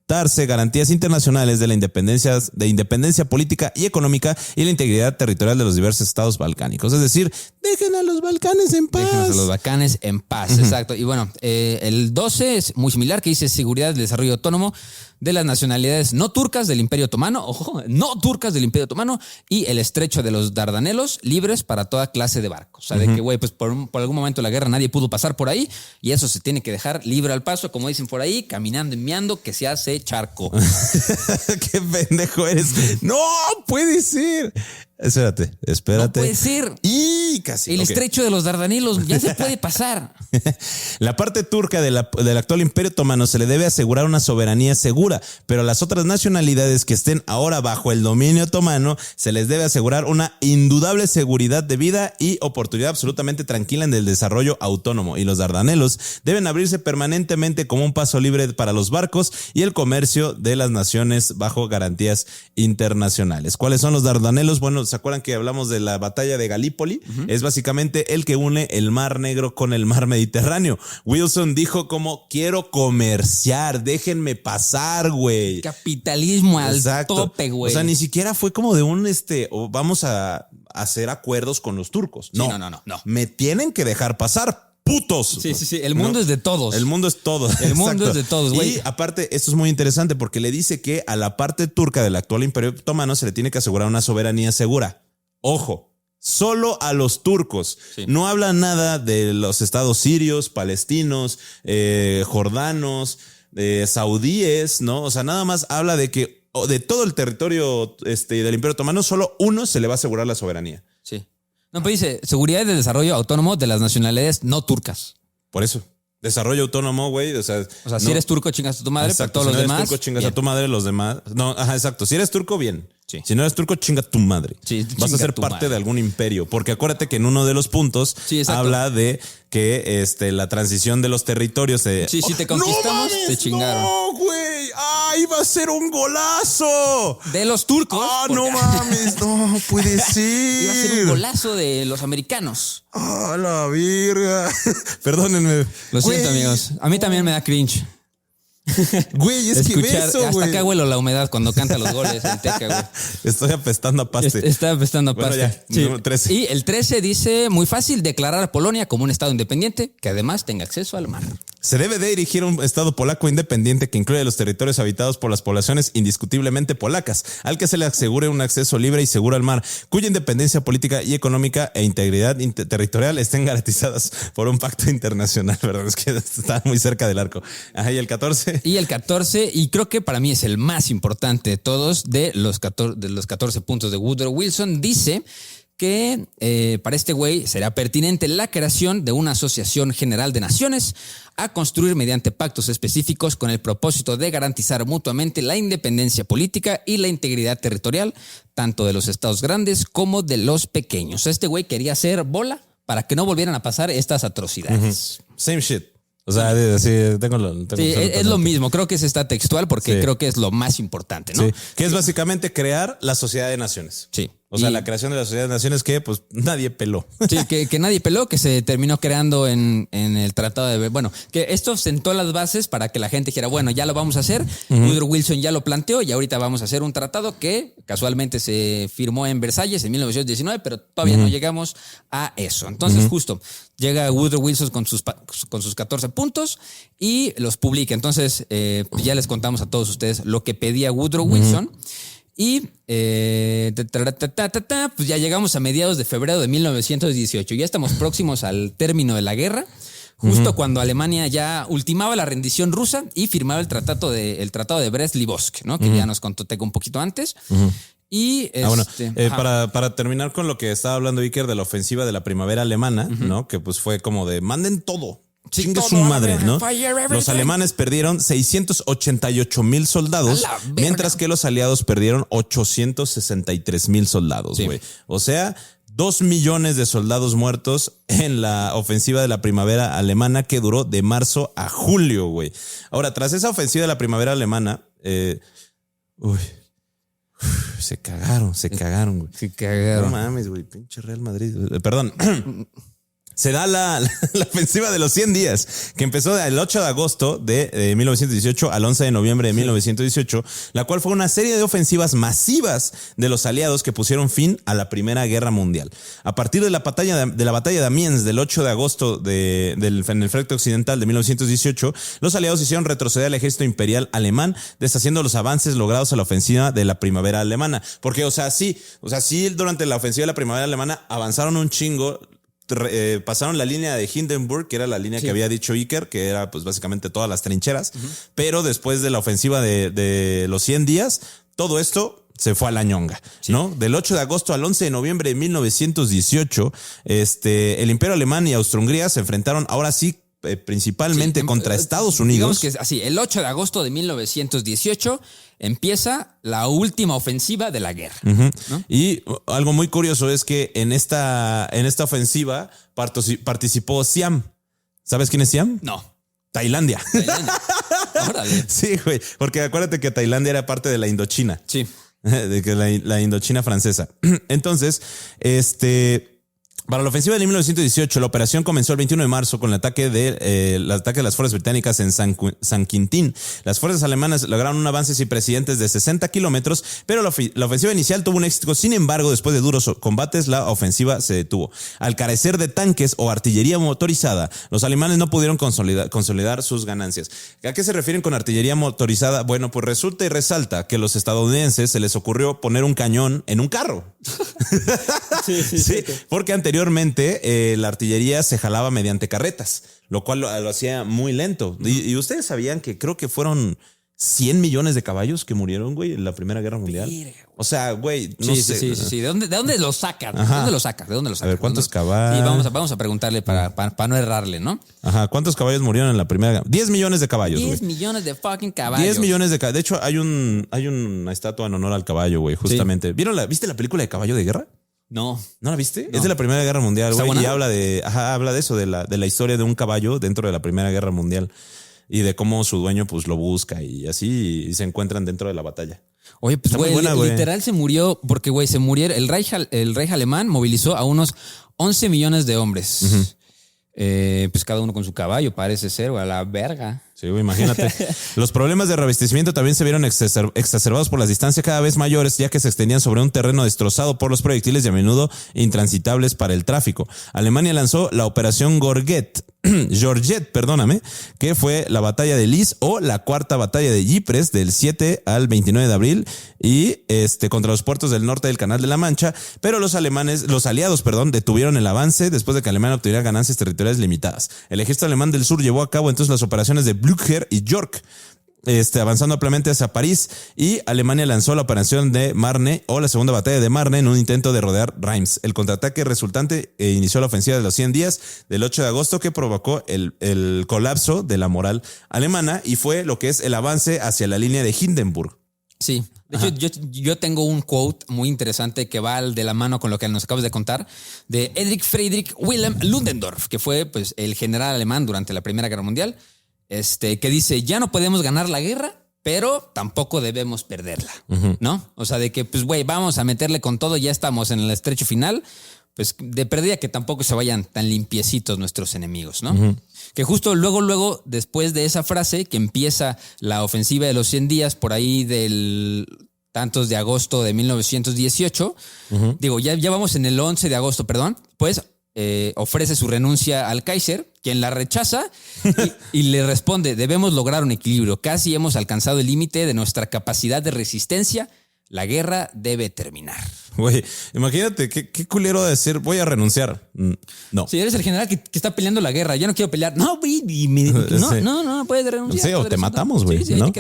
darse garantías internacionales de la independencia política y económica y la integridad territorial de los diversos estados balcánicos. Es decir, dejen a los Balcanes en paz. Déjenos a los Balcanes en paz, exacto. Y bueno, el 12 es muy similar, que dice seguridad y desarrollo autónomo de las nacionalidades no turcas del Imperio Otomano, ojo, no turcas del Imperio Otomano, y el estrecho de los Dardanelos libres para toda clase de barcos. O sea, de que, güey, pues por algún momento de la guerra nadie pudo pasar por ahí y eso se tiene que dejar libre al paso, como dicen por ahí, caminando y meando, que se hace charco. ¡Qué pendejo eres! ¡No puede ser! Espérate. No puede ser. Y casi. El estrecho de los Dardanelos ya se puede pasar. La parte turca del actual Imperio Otomano se le debe asegurar una soberanía segura, pero a las otras nacionalidades que estén ahora bajo el dominio otomano se les debe asegurar una indudable seguridad de vida y oportunidad absolutamente tranquila en el desarrollo autónomo. Y los Dardanelos deben abrirse permanentemente como un paso libre para los barcos y el comercio de las naciones bajo garantías internacionales. ¿Cuáles son los Dardanelos? Bueno, ¿se acuerdan que hablamos de la batalla de Galípoli? Es básicamente el que une el Mar Negro con el Mar Mediterráneo. Wilson dijo como, quiero comerciar, déjenme pasar, güey. Capitalismo al Exacto. tope, güey. O sea, ni siquiera fue como de un, vamos a hacer acuerdos con los turcos. Sí, No. Me tienen que dejar pasar. ¡Putos! Sí. El mundo es de todos. El mundo es todo. El mundo es de todos, güey. Y aparte, esto es muy interesante porque le dice que a la parte turca del actual Imperio Otomano se le tiene que asegurar una soberanía segura. Ojo, solo a los turcos. Sí. No habla nada de los estados sirios, palestinos, jordanos, saudíes, ¿no? O sea, nada más habla de que de todo el territorio del Imperio Otomano, solo uno se le va a asegurar la soberanía. Sí. No, pues dice, seguridad y desarrollo autónomo de las nacionalidades no turcas. Por eso. Desarrollo autónomo, güey. O sea, si eres turco, chingas a tu madre, exacto, pero todos si los demás. Si eres turco, chingas bien. a tu madre, los demás. No, exacto. Si eres turco, bien. Sí. Si no eres turco, chinga a tu madre. Sí, vas a chinga ser tu parte madre. de algún imperio. Porque acuérdate que en uno de los puntos habla de que la transición de los territorios. Sí, si te conquistamos, ¡no mames, te chingaron! ¡No, güey! ¡Iba a ser un golazo! De los turcos. ¡No mames! ¡No puede ser! Iba a ser un golazo de los americanos. ¡Ah, la virga! Perdónenme. Lo siento, amigos. A mí también me da cringe. Güey, es que beso, hasta güey. acá huelo la humedad cuando canta los goles el Teca, güey. Estoy apestando a paste. Está apestando a Bueno, paste. ya, Sí. número 13. Y el 13 dice, muy fácil, declarar a Polonia como un estado independiente que además tenga acceso al mar. Se debe de erigir un estado polaco independiente que incluya los territorios habitados por las poblaciones indiscutiblemente polacas, al que se le asegure un acceso libre y seguro al mar, cuya independencia política y económica e integridad territorial estén garantizadas por un pacto internacional. Perdón, es que está muy cerca del arco. Ajá, y el 14. Y el 14, y creo que para mí es el más importante de todos, de los 14 puntos de Woodrow Wilson, dice que para este güey será pertinente la creación de una asociación general de naciones a construir mediante pactos específicos con el propósito de garantizar mutuamente la independencia política y la integridad territorial, tanto de los estados grandes como de los pequeños. Este güey quería hacer bola para que no volvieran a pasar estas atrocidades. Same shit. O sea, sí, tengo sí, es lo mismo. Creo que ese está textual porque creo que es lo más importante, ¿no? Sí, que es básicamente crear la sociedad de naciones. Sí. O sea, la creación de la sociedad de naciones que pues nadie peló. Sí, que nadie peló, que se terminó creando en el Tratado de... Bueno, que esto sentó las bases para que la gente dijera, bueno, ya lo vamos a hacer. Woodrow Wilson ya lo planteó y ahorita vamos a hacer un tratado que casualmente se firmó en Versalles en 1919, pero todavía no llegamos a eso. Entonces, justo, llega Woodrow Wilson con sus 14 puntos y los publica. Entonces, ya les contamos a todos ustedes lo que pedía Woodrow Wilson. Y pues ya llegamos a mediados de febrero de 1918. Ya estamos próximos al término de la guerra, justo cuando Alemania ya ultimaba la rendición rusa y firmaba el tratado de Brest-Litovsk, ¿no? Que ya nos contó Teco un poquito antes. Y para terminar con lo que estaba hablando Iker de la ofensiva de la primavera alemana, ¿no? Que pues fue como de manden todo. Sí, chingue todo, su madre, ¿no? fire, Los alemanes perdieron 688,000 soldados, mientras que los aliados perdieron 863,000 soldados, güey. O sea, 2 millones de soldados muertos en la ofensiva de la primavera alemana que duró de marzo a julio, güey. Ahora, tras esa ofensiva de la primavera alemana, se cagaron, güey. Se cagaron. No mames, güey, pinche Real Madrid. Perdón. Se da la ofensiva de los 100 días, que empezó del 8 de agosto de 1918 al 11 de noviembre de 1918, la cual fue una serie de ofensivas masivas de los aliados que pusieron fin a la Primera Guerra Mundial. A partir de la batalla de Amiens del 8 de agosto en el frente occidental de 1918, los aliados hicieron retroceder al ejército imperial alemán, deshaciendo los avances logrados a la ofensiva de la primavera alemana. Porque, sí, durante la ofensiva de la primavera alemana avanzaron un chingo. Pasaron la línea de Hindenburg, que era la línea que había dicho Iker, que era pues básicamente todas las trincheras, pero después de la ofensiva de los 100 días, todo esto se fue a la ñonga, ¿no? Del 8 de agosto al 11 de noviembre de 1918, el Imperio Alemán y Austro-Hungría se enfrentaron ahora sí principalmente contra Estados Unidos. Digamos que así, el 8 de agosto de 1918 empieza la última ofensiva de la guerra. ¿No? Y algo muy curioso es que en esta ofensiva participó Siam. ¿Sabes quién es Siam? No. Tailandia. Órale. Sí, güey. Porque acuérdate que Tailandia era parte de la Indochina. Sí. De que la Indochina francesa. Entonces, para la ofensiva de 1918, la operación comenzó el 21 de marzo con el ataque de las fuerzas británicas en San Quintín. Las fuerzas alemanas lograron un avance sin precedentes de 60 kilómetros, pero la ofensiva inicial tuvo un éxito. Sin embargo, después de duros combates, la ofensiva se detuvo. Al carecer de tanques o artillería motorizada, los alemanes no pudieron consolidar sus ganancias. ¿A qué se refieren con artillería motorizada? Bueno, pues resulta y resalta que a los estadounidenses se les ocurrió poner un cañón en un carro. Sí, porque anteriormente la artillería se jalaba mediante carretas, lo cual lo hacía muy lento. Y ustedes sabían que creo que fueron 100 millones de caballos que murieron, güey, en la Primera Guerra Mundial. O sea, güey, no sé. Sí. ¿De dónde lo sacan? ¿De dónde lo sacan? A ver, ¿cuántos caballos? Sí, vamos a preguntarle para no errarle, ¿no? Ajá, ¿cuántos caballos murieron en la Primera Guerra? 10 millones de caballos, 10 millones de fucking caballos. 10 millones de caballos. De hecho, hay una estatua en honor al caballo, güey, justamente. Sí. ¿Viste la película de Caballo de Guerra? No. ¿No la viste? No. Es de la Primera Guerra Mundial, güey. Y habla de eso, de la historia de un caballo dentro de la Primera Guerra Mundial. Y de cómo su dueño pues lo busca y así y se encuentran dentro de la batalla. Oye, pues güey, literal se murió porque, güey, se murieron. El Reich alemán movilizó a unos 11 millones de hombres. Pues cada uno con su caballo, parece ser, güey, a la verga. Sí, güey, imagínate. Los problemas de reabastecimiento también se vieron exacerbados por las distancias cada vez mayores, ya que se extendían sobre un terreno destrozado por los proyectiles y a menudo intransitables para el tráfico. Alemania lanzó la operación Georgette, que fue la batalla de Lys o la cuarta batalla de Ypres del 7 al 29 de abril y contra los puertos del norte del Canal de la Mancha, pero los aliados, detuvieron el avance después de que Alemania obtuviera ganancias territoriales limitadas. El ejército alemán del sur llevó a cabo entonces las operaciones de Blücher y York, avanzando ampliamente hacia París, y Alemania lanzó la operación de Marne o la segunda batalla de Marne en un intento de rodear Reims. El contraataque resultante inició la ofensiva de los 100 días del 8 de agosto que provocó el colapso de la moral alemana y fue lo que es el avance hacia la línea de Hindenburg. Sí. De hecho, yo tengo un quote muy interesante que va de la mano con lo que nos acabas de contar, de Erich Friedrich Wilhelm Ludendorff, que fue pues el general alemán durante la Primera Guerra Mundial, que dice, ya no podemos ganar la guerra, pero tampoco debemos perderla, ¿no? O sea, de que, pues, güey, vamos a meterle con todo, ya estamos en el estrecho final, pues de perdida que tampoco se vayan tan limpiecitos nuestros enemigos, ¿no? Que justo luego, después de esa frase, que empieza la ofensiva de los 100 días, por ahí del tantos de agosto de 1918, digo, ya vamos en el 11 de agosto, pues ofrece su renuncia al Kaiser, quien la rechaza y le responde, debemos lograr un equilibrio, casi hemos alcanzado el límite de nuestra capacidad de resistencia, la guerra debe terminar. Güey, imagínate, qué culero de decir, voy a renunciar. No. Si eres el general que está peleando la guerra, ya no quiero pelear. No, güey, no puedes renunciar. Sí, o te matamos, güey. Sí, ¿no?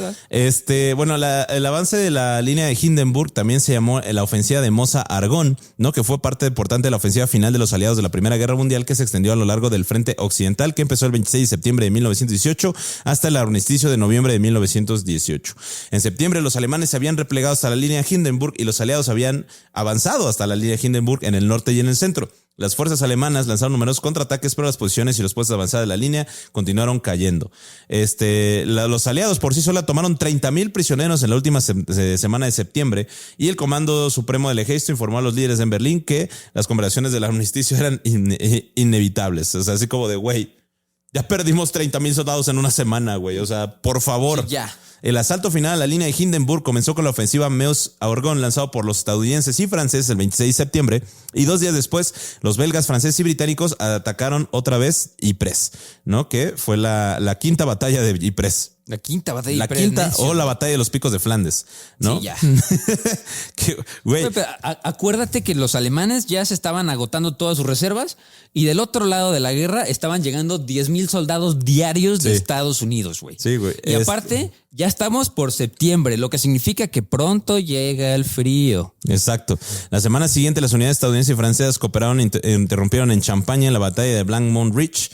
Bueno, el avance de la línea de Hindenburg también se llamó la ofensiva de Mosa-Argonne, ¿no? Que fue parte importante de la ofensiva final de los aliados de la Primera Guerra Mundial, que se extendió a lo largo del frente occidental, que empezó el 26 de septiembre de 1918 hasta el armisticio de noviembre de 1918. En septiembre, los alemanes se habían replegado hasta la línea de Hindenburg y los aliados habían avanzado hasta la línea de Hindenburg en el norte y en el centro. Las fuerzas alemanas lanzaron numerosos contraataques, pero las posiciones y los puestos de avanzada de la línea continuaron cayendo. Los aliados por sí sola tomaron 30,000 prisioneros en la última semana de septiembre y el Comando Supremo del Ejército informó a los líderes en Berlín que las conmemoraciones del armisticio eran inevitables. O sea, así como de, güey, ya perdimos 30,000 soldados en una semana, güey. O sea, por favor. Sí, ya. El asalto final a la línea de Hindenburg comenzó con la ofensiva Meuse-Argonne lanzado por los estadounidenses y franceses el 26 de septiembre y 2 días después los belgas, franceses y británicos atacaron otra vez Ypres, ¿no? Que fue la quinta batalla de Ypres. La quinta batalla de Ypres. La quinta o la batalla de los Picos de Flandes, ¿no? Sí, ya. Güey. Acuérdate que los alemanes ya se estaban agotando todas sus reservas y del otro lado de la guerra estaban llegando 10,000 soldados diarios de Estados Unidos, güey. Sí, güey. Y aparte, ya estamos por septiembre, lo que significa que pronto llega el frío. Exacto. La semana siguiente, las unidades estadounidenses y francesas cooperaron e interrumpieron en Champaña en la batalla de Blackmont Ridge,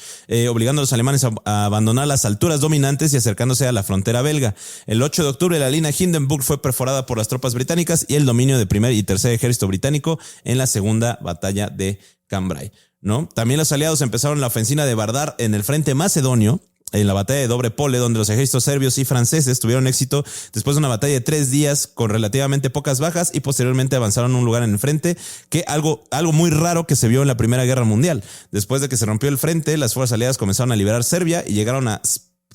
obligando a los alemanes a abandonar las alturas dominantes y acercándose a la frontera belga. El 8 de octubre, la línea Hindenburg fue perforada por las tropas británicas y el dominio del primer y tercer ejército británico en la segunda batalla de Cambrai, ¿no? También los aliados empezaron la ofensiva de Vardar en el frente macedonio, en la batalla de Dobre Pole, donde los ejércitos serbios y franceses tuvieron éxito después de una batalla de 3 días con relativamente pocas bajas y posteriormente avanzaron a un lugar en el frente, que algo muy raro que se vio en la Primera Guerra Mundial. Después de que se rompió el frente, las fuerzas aliadas comenzaron a liberar Serbia y llegaron a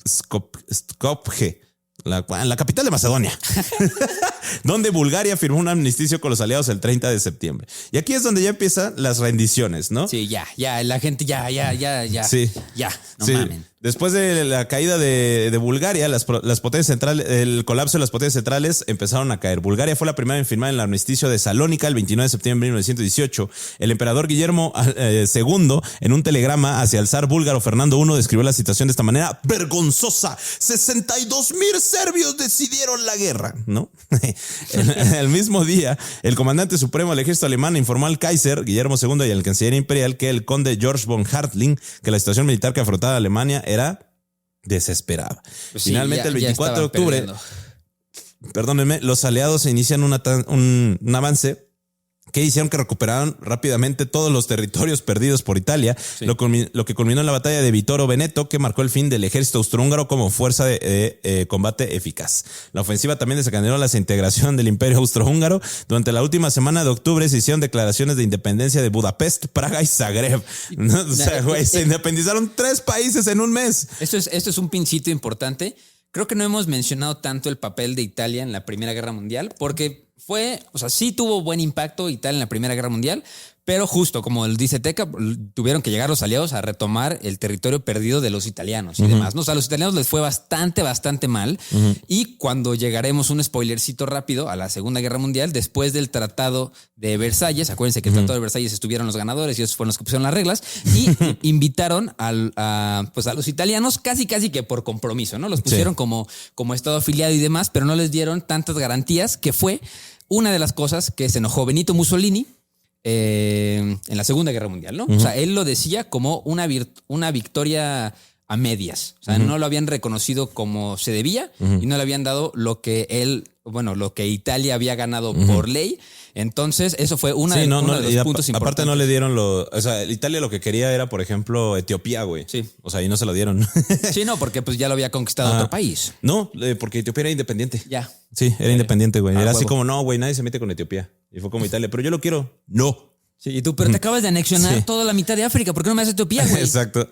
Skopje, la capital de Macedonia, donde Bulgaria firmó un armisticio con los aliados el 30 de septiembre. Y aquí es donde ya empiezan las rendiciones, ¿no? Sí, ya, la gente ya. Sí. Ya, no sí. mamen. Después de la caída de Bulgaria, las potencias centrales, el colapso de las potencias centrales empezaron a caer. Bulgaria fue la primera en firmar el armisticio de Salónica el 29 de septiembre de 1918. El emperador Guillermo II, en un telegrama hacia el zar búlgaro Fernando I, describió la situación de esta manera: vergonzosa. 62,000 serbios decidieron la guerra, ¿no? El mismo día, el comandante supremo del ejército alemán informó al Kaiser Guillermo II y al canciller imperial, que el conde George von Hartling, que la situación militar que afrontaba Alemania era desesperada. Pues sí, finalmente, el 24 de octubre, perdiendo. perdónenme, los aliados inician un avance que hicieron que recuperaran rápidamente todos los territorios perdidos por Italia, lo que culminó en la batalla de Vittorio Veneto, que marcó el fin del ejército austrohúngaro como fuerza de combate eficaz. La ofensiva también desencadenó la desintegración del imperio austrohúngaro. Durante la última semana de octubre se hicieron declaraciones de independencia de Budapest, Praga y Zagreb. ¿No? O sea, güey, se independizaron 3 países en un mes. Esto es un pincito importante. Creo que no hemos mencionado tanto el papel de Italia en la Primera Guerra Mundial, porque sí tuvo buen impacto Italia en la Primera Guerra Mundial, pero justo como dice Teca, tuvieron que llegar los aliados a retomar el territorio perdido de los italianos y demás, ¿no? O sea, a los italianos les fue bastante mal. Y cuando llegaremos, un spoilercito rápido, a la Segunda Guerra Mundial, después del Tratado de Versalles, acuérdense que el Tratado de Versalles estuvieron los ganadores y esos fueron los que pusieron las reglas, y invitaron a los italianos casi que por compromiso, ¿no? Los pusieron como estado afiliado y demás, pero no les dieron tantas garantías, que fue una de las cosas que se enojó Benito Mussolini en la Segunda Guerra Mundial, ¿no? O sea, él lo decía como una victoria a medias. O sea, no lo habían reconocido como se debía y no le habían dado lo que Italia había ganado por ley. Entonces, eso fue uno de los puntos importantes. Aparte no le dieron Italia lo que quería era, por ejemplo, Etiopía, güey. Sí. O sea, y no se lo dieron. Sí, no, porque pues ya lo había conquistado otro país. No, porque Etiopía era independiente. Ya. Sí, era independiente, güey. Era así huevo. como, no, güey, nadie se mete con Etiopía. Y fue como Italia, pero yo lo quiero. No. Sí, y tú, pero te acabas de anexionar toda la mitad de África. ¿Por qué no me haces Etiopía, güey? Exacto.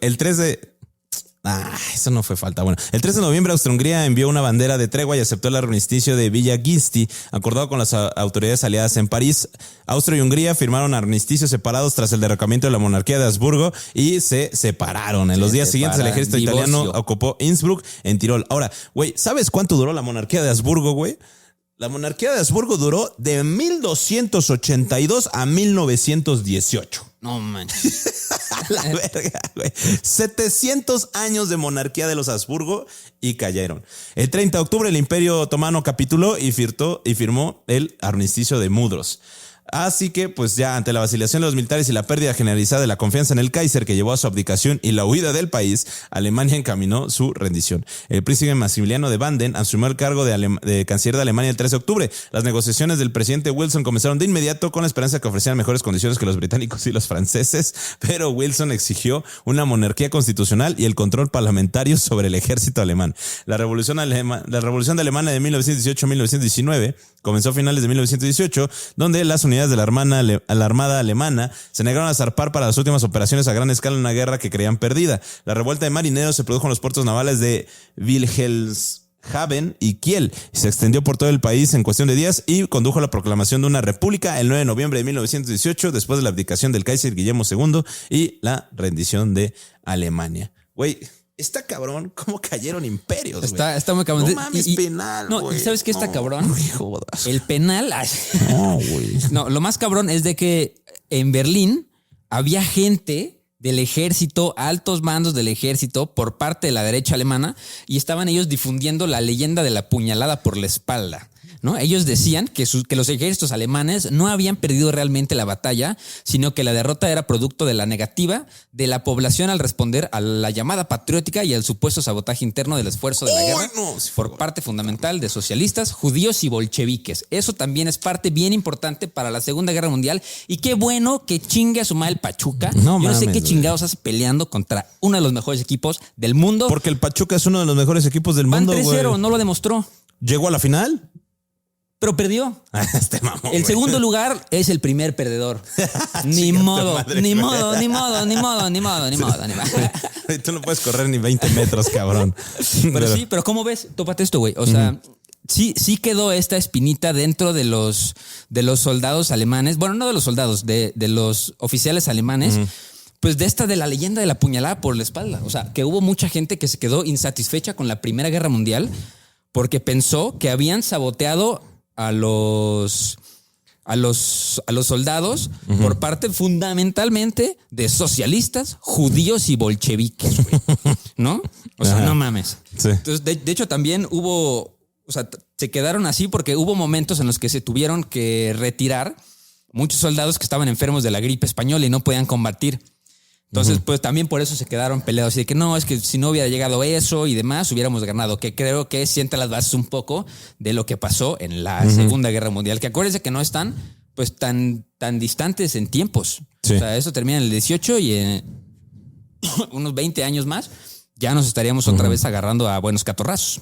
Eso no fue falta. Bueno, el 3 de noviembre Austria-Hungría envió una bandera de tregua y aceptó el armisticio de Villa Gisti, acordado con las autoridades aliadas en París. Austria y Hungría firmaron armisticios separados tras el derrocamiento de la monarquía de Habsburgo y se separaron. En los días siguientes el ejército italiano ocupó Innsbruck en Tirol. Ahora, güey, ¿sabes cuánto duró la monarquía de Habsburgo, güey? La monarquía de Habsburgo duró de 1282 a 1918. No manches. La verga, güey. 700 años de monarquía de los Habsburgo y cayeron. El 30 de octubre el Imperio Otomano capituló y firmó el armisticio de Mudros. Así que, pues ya ante la vacilación de los militares y la pérdida generalizada de la confianza en el Kaiser, que llevó a su abdicación y la huida del país, Alemania encaminó su rendición. El príncipe Maximiliano de Banden asumió el cargo de canciller de Alemania el 3 de octubre. Las negociaciones del presidente Wilson comenzaron de inmediato con la esperanza de que ofrecieran mejores condiciones que los británicos y los franceses, pero Wilson exigió una monarquía constitucional y el control parlamentario sobre el ejército alemán. La revolución de Alemania de 1918-1919 comenzó a finales de 1918, donde las unidades de la Armada Alemana se negaron a zarpar para las últimas operaciones a gran escala en una guerra que creían perdida. La revuelta de marineros se produjo en los puertos navales de Wilhelmshaven y Kiel y se extendió por todo el país en cuestión de días y condujo a la proclamación de una república el 9 de noviembre de 1918, después de la abdicación del Kaiser Guillermo II y la rendición de Alemania. Güey, está cabrón cómo cayeron imperios, güey. Está muy cabrón. No mames, penal, no, güey. ¿y sabes qué está cabrón? No jodas. El penal. No, güey. No, lo más cabrón es de que en Berlín había gente del ejército, altos mandos del ejército por parte de la derecha alemana, y estaban ellos difundiendo la leyenda de la puñalada por la espalda, ¿no? Ellos decían que los ejércitos alemanes no habían perdido realmente la batalla, sino que la derrota era producto de la negativa de la población al responder a la llamada patriótica y al supuesto sabotaje interno del esfuerzo de la guerra por parte fundamental de socialistas, judíos y bolcheviques. Eso también es parte bien importante para la Segunda Guerra Mundial, y qué bueno que chingue a su madre el Pachuca. Yo no sé qué chingados hace peleando contra uno de los mejores equipos del mundo. Porque el Pachuca es uno de los mejores equipos del mundo, güey. 3-0, no lo demostró. ¿Llegó a la final? Pero perdió. Este mamón, El segundo lugar es el primer perdedor. Ni modo. Tú no puedes correr ni 20 metros, cabrón. Pero ¿cómo ves? Tópate esto, güey. O sea, sí quedó esta espinita dentro de los soldados alemanes. Bueno, no de los soldados, de los oficiales alemanes. Pues de la leyenda de la puñalada por la espalda. O sea, que hubo mucha gente que se quedó insatisfecha con la Primera Guerra Mundial porque pensó que habían saboteado a los soldados por parte fundamentalmente de socialistas, judíos y bolcheviques, güey, ¿no? O sea, no mames. Sí. Entonces, de hecho, también se quedaron así porque hubo momentos en los que se tuvieron que retirar muchos soldados que estaban enfermos de la gripe española y no podían combatir. Entonces, pues también por eso se quedaron peleados. Así de que no, es que si no hubiera llegado eso y demás, hubiéramos ganado. Que creo que sienta las bases un poco de lo que pasó en la Segunda Guerra Mundial. Que acuérdense que no están pues tan distantes en tiempos. Sí. O sea, eso termina en el 18 y en unos 20 años más ya nos estaríamos otra vez agarrando a buenos catorrazos,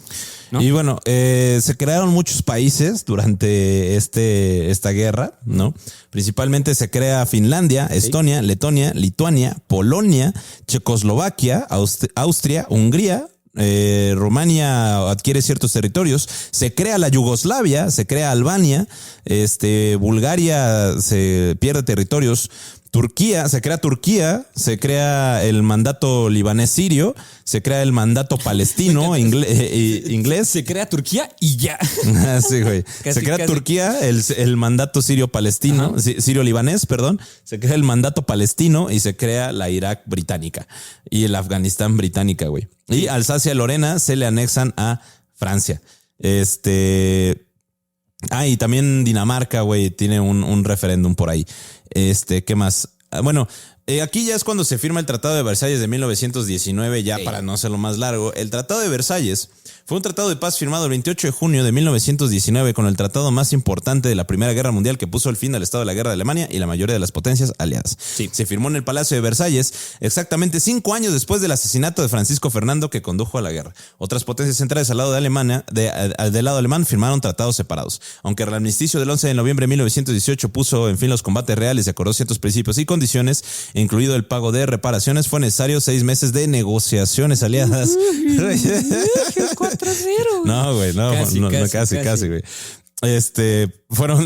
¿no? Y bueno, se crearon muchos países durante esta guerra, ¿no? Principalmente se crea Finlandia, Estonia, Letonia, Lituania, Polonia, Checoslovaquia, Austria, Hungría. Rumania adquiere ciertos territorios, se crea la Yugoslavia, se crea Albania, Bulgaria se pierde territorios, se crea el mandato libanés sirio, se crea el mandato palestino inglés. Se crea Turquía y ya. Sí, güey. Se crea Turquía, el mandato sirio-palestino, sirio-libanés, perdón. Se crea el mandato palestino y se crea la Irak británica y el Afganistán británica, güey. Y Alsacia y Lorena se le anexan a Francia. Y también Dinamarca, güey, tiene un referéndum por ahí. ¿Qué más? Bueno, aquí ya es cuando se firma el Tratado de Versalles de 1919, ya para no hacerlo más largo. El Tratado de Versalles fue un tratado de paz firmado el 28 de junio de 1919 con el tratado más importante de la Primera Guerra Mundial que puso el fin al estado de la guerra de Alemania y la mayoría de las potencias aliadas. Sí. Se firmó en el Palacio de Versalles exactamente 5 años después del asesinato de Francisco Fernando que condujo a la guerra. Otras potencias centrales al lado de Alemania, del lado alemán firmaron tratados separados. Aunque el armisticio del 11 de noviembre de 1918 puso en fin los combates reales y acordó ciertos principios y condiciones, incluido el pago de reparaciones, fue necesario 6 meses de negociaciones aliadas. 4-0. No, güey, casi, güey. Fueron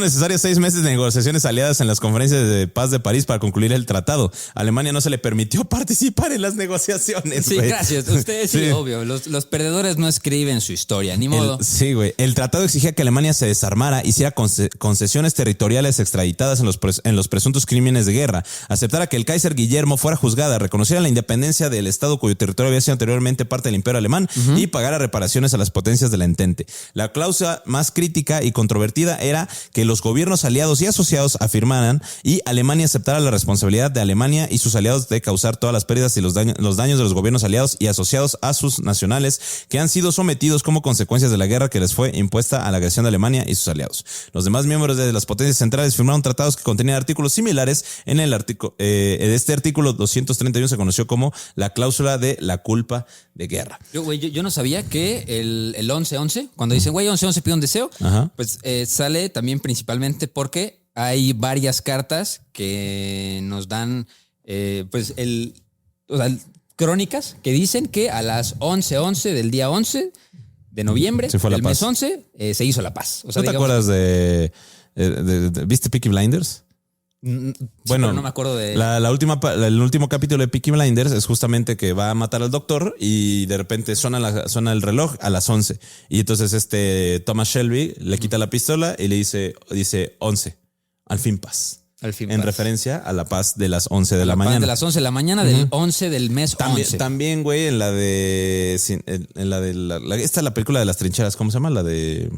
necesarios 6 meses de negociaciones aliadas en las conferencias de paz de París para concluir el tratado. A Alemania no se le permitió participar en las negociaciones. Sí, güey. Gracias. Ustedes sí, obvio. Los perdedores no escriben su historia, ni modo. Sí, güey. El tratado exigía que Alemania se desarmara, hiciera concesiones territoriales extraditadas en los presuntos crímenes de guerra, aceptara que el Kaiser Guillermo fuera juzgada, reconociera la independencia del Estado cuyo territorio había sido anteriormente parte del Imperio Alemán y pagara reparaciones a las potencias de la Entente. La cláusula más crítica y controvertida era que los gobiernos aliados y asociados afirmaran y Alemania aceptara la responsabilidad de Alemania y sus aliados de causar todas las pérdidas y los daños de los gobiernos aliados y asociados a sus nacionales que han sido sometidos como consecuencias de la guerra que les fue impuesta a la agresión de Alemania y sus aliados. Los demás miembros de las potencias centrales firmaron tratados que contenían artículos similares. En el este artículo 231 se conoció como la cláusula de la culpa de guerra. Yo no sabía que el 11-11, cuando dicen, güey, 11-11 pide un deseo, pues sale también principalmente porque hay varias cartas que nos dan, crónicas que dicen que a las 11:11 del día 11 de noviembre del mes 11 se hizo la paz. O sea, ¿No te acuerdas de ¿viste Peaky Blinders? Bueno, no me acuerdo de... el último capítulo de Peaky Blinders es justamente que va a matar al doctor y de repente suena el reloj a las 11. Y entonces Thomas Shelby le quita la pistola y le dice 11. Al fin paz. En referencia a la paz de las 11 de la mañana. De las 11 de la mañana del 11 del mes 11. También, güey, en la de... esta es la película de las trincheras. ¿Cómo se llama? La de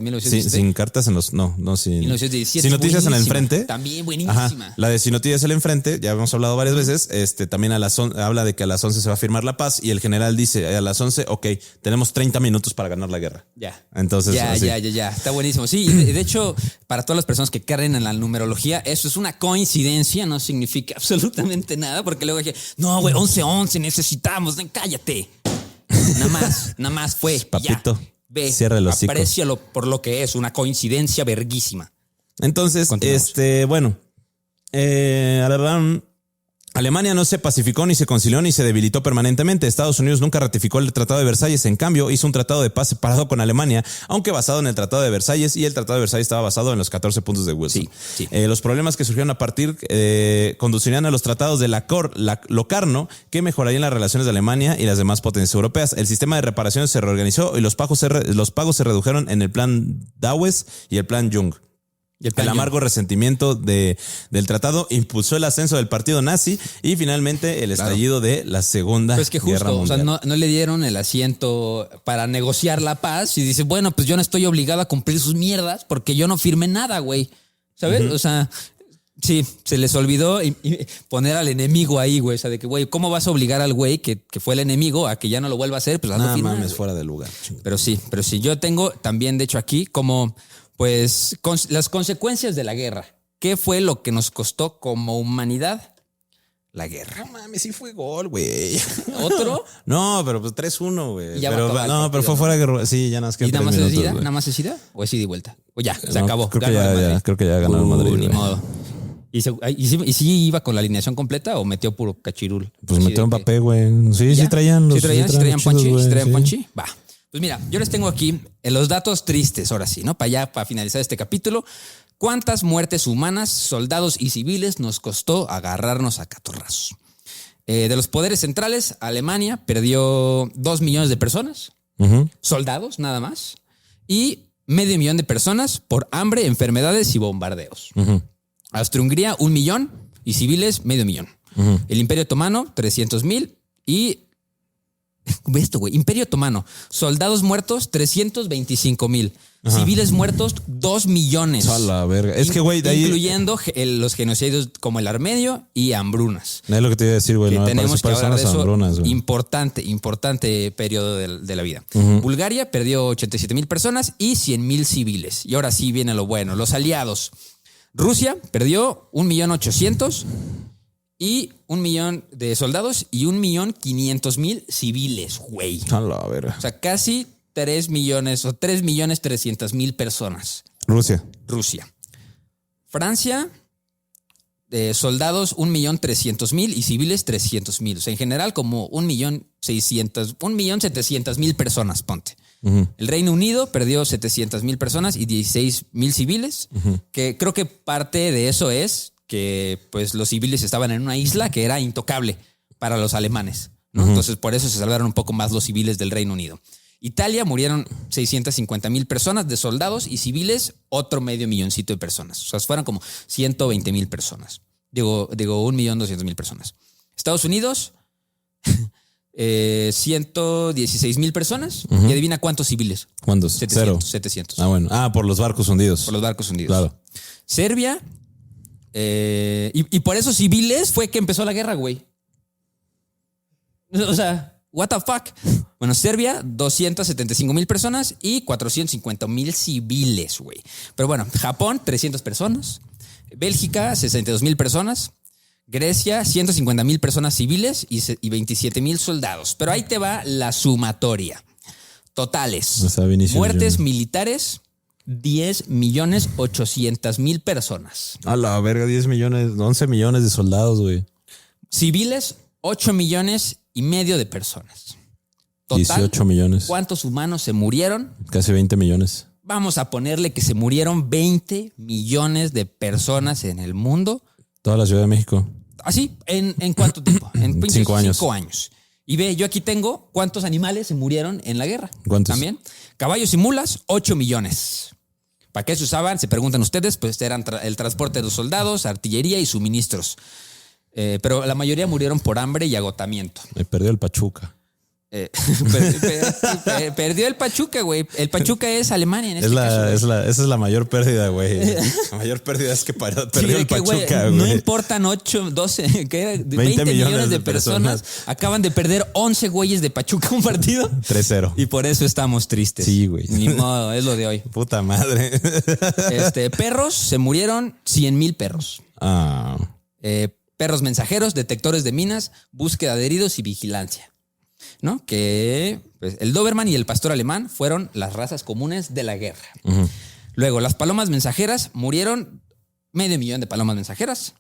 1917. Sin cartas en los... No, sin... 1917. Sin noticias en el frente. También buenísima. Ajá, la de Sin noticias en el enfrente, ya hemos hablado varias veces. También habla de que a las 11 se va a firmar la paz y el general dice a las 11, ok, tenemos 30 minutos para ganar la guerra. Ya. Entonces... Ya. Está buenísimo. Sí, y de hecho, para todas las personas que creen en la numerología, eso es una coincidencia, no significa absolutamente nada, porque luego dije, no, güey, 11-11, necesitamos, cállate. Nada más fue. Papito, ya. Ve, cierra el hocico. Aprécialo por lo que es, una coincidencia verguísima. Entonces, Alemania no se pacificó ni se concilió ni se debilitó permanentemente. Estados Unidos nunca ratificó el Tratado de Versalles. En cambio, hizo un tratado de paz separado con Alemania, aunque basado en el Tratado de Versalles, y el Tratado de Versalles estaba basado en los 14 puntos de Wilson. Sí. Los problemas que surgieron a partir conducirían a los tratados de Locarno, que mejorarían las relaciones de Alemania y las demás potencias europeas. El sistema de reparaciones se reorganizó y los pagos se redujeron en el plan Dawes y el plan Jung. El amargo resentimiento del tratado impulsó el ascenso del partido nazi y finalmente el estallido de la Segunda Guerra Mundial. O sea, no le dieron el asiento para negociar la paz y dice, bueno, pues yo no estoy obligado a cumplir sus mierdas porque yo no firmé nada, güey. ¿Sabes? O sea, sí, se les olvidó y poner al enemigo ahí, güey. O sea, de que, güey, ¿cómo vas a obligar al güey que fue el enemigo a que ya no lo vuelva a hacer? Pues no mames, fuera del lugar. Pero sí. Yo tengo también, de hecho, aquí como Pues las consecuencias de la guerra. ¿Qué fue lo que nos costó como humanidad? La guerra. No mames, sí fue gol, güey. ¿Otro? No, pero pues 3-1, güey. Y ya va a Pero, acabar el no, partido, pero fue ¿no? fuera de guerra. Sí, ya nada más que ¿Y nada 3 más minutos, es ida? güey. ¿Nada más es ida? ¿O es ida y vuelta? O ya, se No, acabó. creo que Ganó el Madrid. creo que ya ganó el Madrid, Ni güey. modo. ¿Y sí iba con la alineación completa o metió puro cachirul? Pues Así metió de un que- papel, güey. Sí, ¿Ya? sí traían los. ¿Sí traían chidos, Ponchi? güey, ¿Sí traían sí. Ponchi? Va. Pues mira, yo les tengo aquí los datos tristes, ahora sí, ¿no? Para finalizar este capítulo. ¿Cuántas muertes humanas, soldados y civiles nos costó agarrarnos a catorrazos? De los poderes centrales, Alemania perdió 2 millones de personas, Ujú. soldados nada más, y 500,000 de personas por hambre, enfermedades y bombardeos. Ujú. Austria-Hungría, 1 millón y civiles, 500,000. Ujú. El Imperio Otomano, 300,000 y... Ve esto, güey. Imperio Otomano. Soldados muertos, 325,000. Ajá. Civiles muertos, 2 millones. A la verga. Es que, güey, de ahí. Incluyendo los genocidios como el armenio y hambrunas. Es lo que te iba a decir, güey. Que No, tenemos que hablar de eso. hambrunas, güey. Importante periodo de la vida. Ujú. Bulgaria perdió 87,000 personas y 100,000 civiles. Y ahora sí viene lo bueno. Los aliados. Rusia perdió 1,800,000 y 1 millón de soldados y 1,500,000 civiles, güey. A la verga. O sea, casi 3 millones o 3,300,000 personas. Rusia. Rusia. Francia, soldados 1,300,000 y civiles 300,000. O sea, en general como 1,700,000 personas, ponte. Ujú. El Reino Unido perdió 700,000 personas y 16,000 civiles, que creo que parte de eso es que pues los civiles estaban en una isla que era intocable para los alemanes, ¿no? Entonces por eso se salvaron un poco más los civiles del Reino Unido. Italia murieron 650,000 personas de soldados y civiles, otro 500,000 de personas. O sea, fueron como 120,000 personas. Digo 1,200,000 personas. Estados Unidos, 116,000 personas. Y adivina cuántos civiles. ¿Cuántos? 700. Cero. 700. Ah, bueno. Ah, por los barcos hundidos. Por los barcos hundidos. Claro. Serbia. Y por esos civiles fue que empezó la guerra, güey. O sea, what the fuck. Bueno, Serbia, 275,000 personas y 450,000 civiles, güey. Pero bueno, Japón, 300 personas. Bélgica, 62,000 personas. Grecia, 150,000 personas civiles y 27,000 soldados. Pero ahí te va la sumatoria. Totales. O sea, Vinicius Muertes Junior. militares, 10,800,000 personas. A la verga, 10 millones, 11 millones de soldados, güey. Civiles, 8,5 millones de personas. Total, 18 millones. ¿cuántos humanos se murieron? Casi 20 millones. Vamos a ponerle que se murieron 20 millones de personas en el mundo. Toda la Ciudad de México. ¿Así? ¿En cuánto tiempo? En pinches 5 años. 5 años. Y ve, yo aquí tengo cuántos animales se murieron en la guerra. ¿Cuántos? También. Caballos y mulas, 8 millones. ¿Para qué se usaban? Se preguntan ustedes. Pues eran el transporte de los soldados, artillería y suministros. Pero la mayoría murieron por hambre y agotamiento. Me perdió el Pachuca. Perdió el Pachuca, güey. El Pachuca es Alemania en Es este caso. Güey. esa es la mayor pérdida, güey. La mayor pérdida es que Sí, perdió de el que, güey, Pachuca, güey. no importan 8, 12, que era 20 millones de personas. Acaban de perder 11 güeyes de Pachuca un partido. 3-0. Y por eso estamos tristes. Sí, güey. Ni modo, es lo de hoy. Puta madre. Perros, se murieron 100,000 perros. Ah. Perros mensajeros, detectores de minas, búsqueda de heridos y vigilancia. ¿No? Que pues, el Doberman y el pastor alemán fueron las razas comunes de la guerra. Ujú. Luego, las palomas mensajeras murieron 500,000 de palomas mensajeras.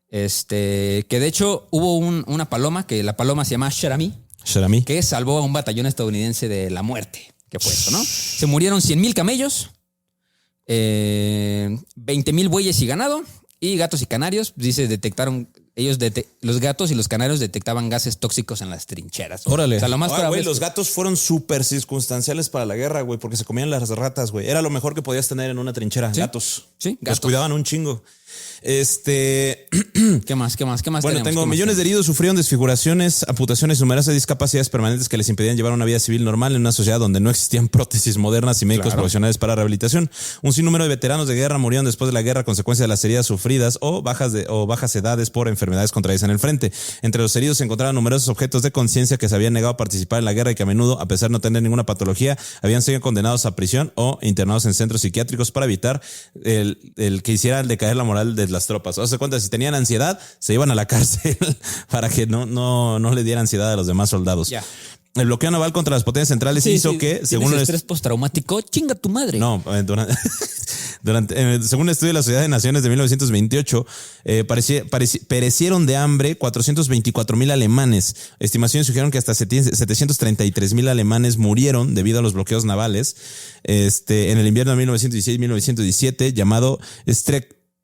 Que de hecho hubo una paloma, que la paloma se llama Sharami, Sharami. que salvó a un batallón estadounidense de la muerte. ¿Qué fue eso, no? Se murieron 100,000 camellos, 20,000 bueyes y ganado, y gatos y canarios. Dice, detectaron, los gatos y los canarios detectaban gases tóxicos en las trincheras. Órale. O sea, lo más probable güey, es los que- gatos fueron súper circunstanciales para la guerra, güey, porque se comían las ratas, güey. Era lo mejor que podías tener en una trinchera. Sí. Gatos. Sí, Los gatos. cuidaban un chingo. ¿Qué más? ¿Qué más? ¿Qué más Bueno, tenemos? tengo ¿Qué más millones de heridos, sufrieron desfiguraciones, amputaciones y numerosas discapacidades permanentes que les impedían llevar una vida civil normal en una sociedad donde no existían prótesis modernas y médicos Claro. profesionales para rehabilitación. Un sinnúmero de veteranos de guerra murieron después de la guerra a consecuencia de las heridas sufridas o bajas edades por enfermedades enfermedades contraídas en el frente. Entre los heridos se encontraron numerosos objetos de conciencia que se habían negado a participar en la guerra y que a menudo, a pesar de no tener ninguna patología, habían sido condenados a prisión o internados en centros psiquiátricos para evitar el que hiciera decaer la moral de las tropas. O sea, cuenta, si tenían ansiedad, se iban a la cárcel para que no le diera ansiedad a los demás soldados. Ya. El bloqueo naval contra las potencias centrales hizo que, según el estrés postraumático, chinga tu madre. No, según un estudio de la Sociedad de Naciones de 1928, perecieron de hambre 424,000 alemanes. Estimaciones sugieren que hasta 733,000 alemanes murieron debido a los bloqueos navales en el invierno de 1916-1917, llamado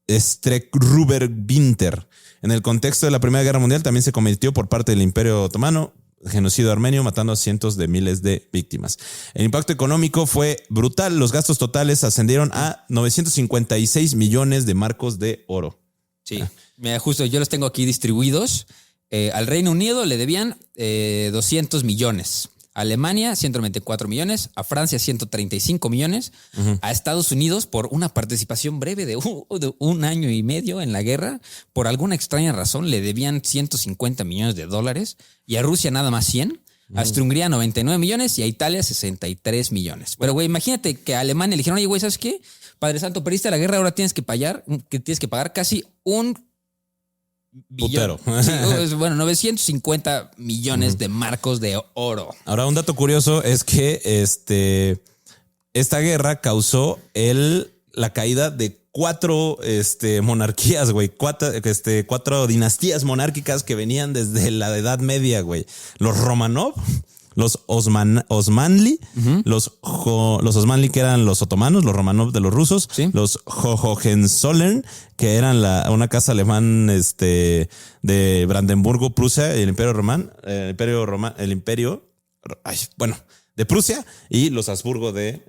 Streckruber-Winter. En el contexto de la Primera Guerra Mundial también se cometió por parte del Imperio Otomano genocidio armenio, matando a cientos de miles de víctimas. El impacto económico fue brutal. Los gastos totales ascendieron a 956 millones de marcos de oro. Sí, mira, justo yo los tengo aquí distribuidos. Al Reino Unido le debían 200 millones. A Alemania, 194 millones. A Francia, 135 millones. A Estados Unidos, por una participación breve de un año y medio en la guerra, por alguna extraña razón, le debían 150 millones de dólares. Y a Rusia nada más 100. A Austria-Hungría 99 millones y a Italia 63 millones. Pero, güey, imagínate que a Alemania le dijeron, oye, güey, ¿sabes qué? Padre Santo, perdiste la guerra, ahora tienes que pagar casi un billón. Sí, bueno, 950 millones de marcos de oro. Ahora, un dato curioso es que esta guerra causó la caída de 4 monarquías, güey. 4 dinastías monárquicas que venían desde la Edad Media, güey. Los Romanov, los Osmanli, los Osmanli que eran los otomanos, los Romanov de los rusos, ¿sí? Los Hohenzollern, que eran una casa alemán de Brandenburgo, Prusia, y el imperio de Prusia, y los Habsburgo de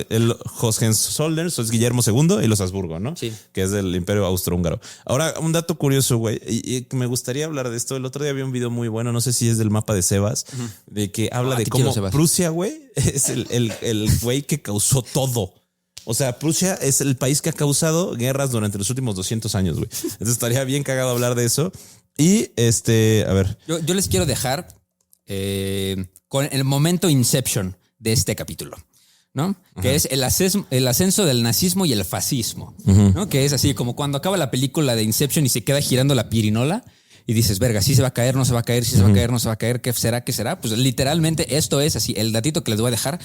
el Hohenzollern es Guillermo II y los Habsburgo, ¿no? Sí. Que es del Imperio Austrohúngaro. Ahora, un dato curioso, güey, y me gustaría hablar de esto. El otro día vi un video muy bueno, no sé si es del mapa de Sebas, de que habla de cómo Prusia, güey, es el güey que causó todo. O sea, Prusia es el país que ha causado guerras durante los últimos 200 años, güey. Entonces estaría bien cagado hablar de eso. Y a ver. Yo les quiero dejar con el momento Inception de este capítulo, ¿no? Que es el ascenso del nazismo y el fascismo, ¿no? Que es así como cuando acaba la película de Inception y se queda girando la pirinola y dices, verga, sí se va a caer, no se va a caer, sí se va a caer, no se va a caer, ¿qué será, qué será? Pues literalmente esto es así, el datito que les voy a dejar,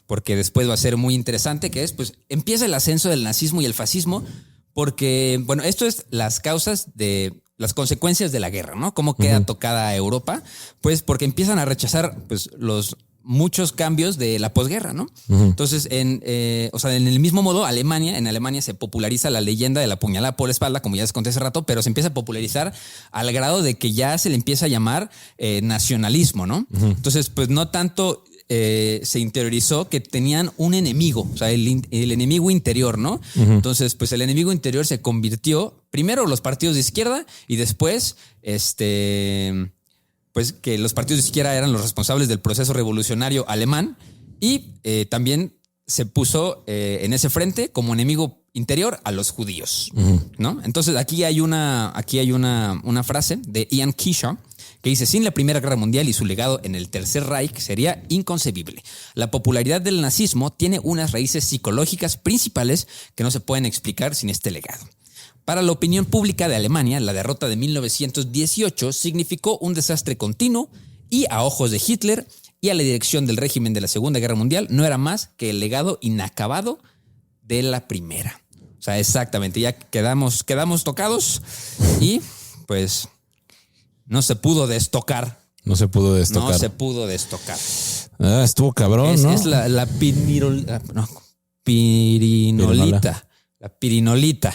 porque después va a ser muy interesante, que es, pues, empieza el ascenso del nazismo y el fascismo, porque, bueno, esto es las causas de las consecuencias de la guerra, ¿no? Cómo queda tocada a Europa, pues porque empiezan a rechazar, pues, los muchos cambios de la posguerra, ¿no? Entonces, en el mismo modo, en Alemania se populariza la leyenda de la puñalada por la espalda, como ya les conté hace rato, pero se empieza a popularizar al grado de que ya se le empieza a llamar nacionalismo, ¿no? Entonces, pues no tanto se interiorizó que tenían un enemigo, o sea, el enemigo interior, ¿no? Entonces, pues el enemigo interior se convirtió primero los partidos de izquierda y después, pues que los partidos de izquierda eran los responsables del proceso revolucionario alemán y también se puso en ese frente como enemigo interior a los judíos, ¿no? Entonces aquí hay una frase de Ian Kershaw que dice: sin la Primera Guerra Mundial y su legado en el Tercer Reich sería inconcebible. La popularidad del nazismo tiene unas raíces psicológicas principales que no se pueden explicar sin este legado. Para la opinión pública de Alemania, la derrota de 1918 significó un desastre continuo y, a ojos de Hitler y a la dirección del régimen de la Segunda Guerra Mundial, no era más que el legado inacabado de la Primera. O sea, exactamente, ya quedamos tocados y pues no se pudo destocar. No se pudo destocar. Estuvo cabrón, ¿no? Es la pirinolita. La pirinolita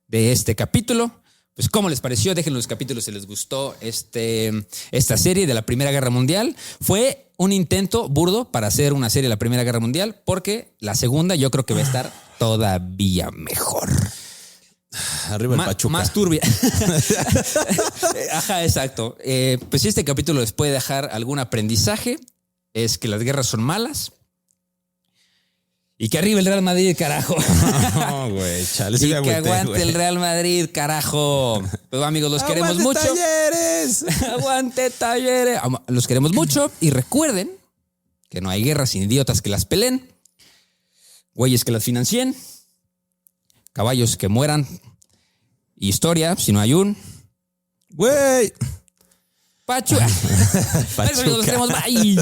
de este capítulo. Pues, ¿cómo les pareció? Déjenlo en los capítulos si les gustó esta serie de la Primera Guerra Mundial. Fue un intento burdo para hacer una serie de la Primera Guerra Mundial, porque la segunda yo creo que va a estar todavía mejor. Arriba el Pachuca. Más turbia. Ajá, exacto. Pues si este capítulo les puede dejar algún aprendizaje, es que las guerras son malas Y que arriba el Real Madrid, carajo. No, güey, chale. sí Y me que agüité, aguante güey. el Real Madrid, carajo. Pues amigos, los queremos ¡Aguante, mucho. Talleres! Aguante, Talleres. Los queremos mucho. Y recuerden que no hay guerras sin idiotas que las peleen. Güeyes que las financien. Caballos que mueran. Y historia, si no hay un... Güey. Pachuca. Amigos, los queremos. Bye.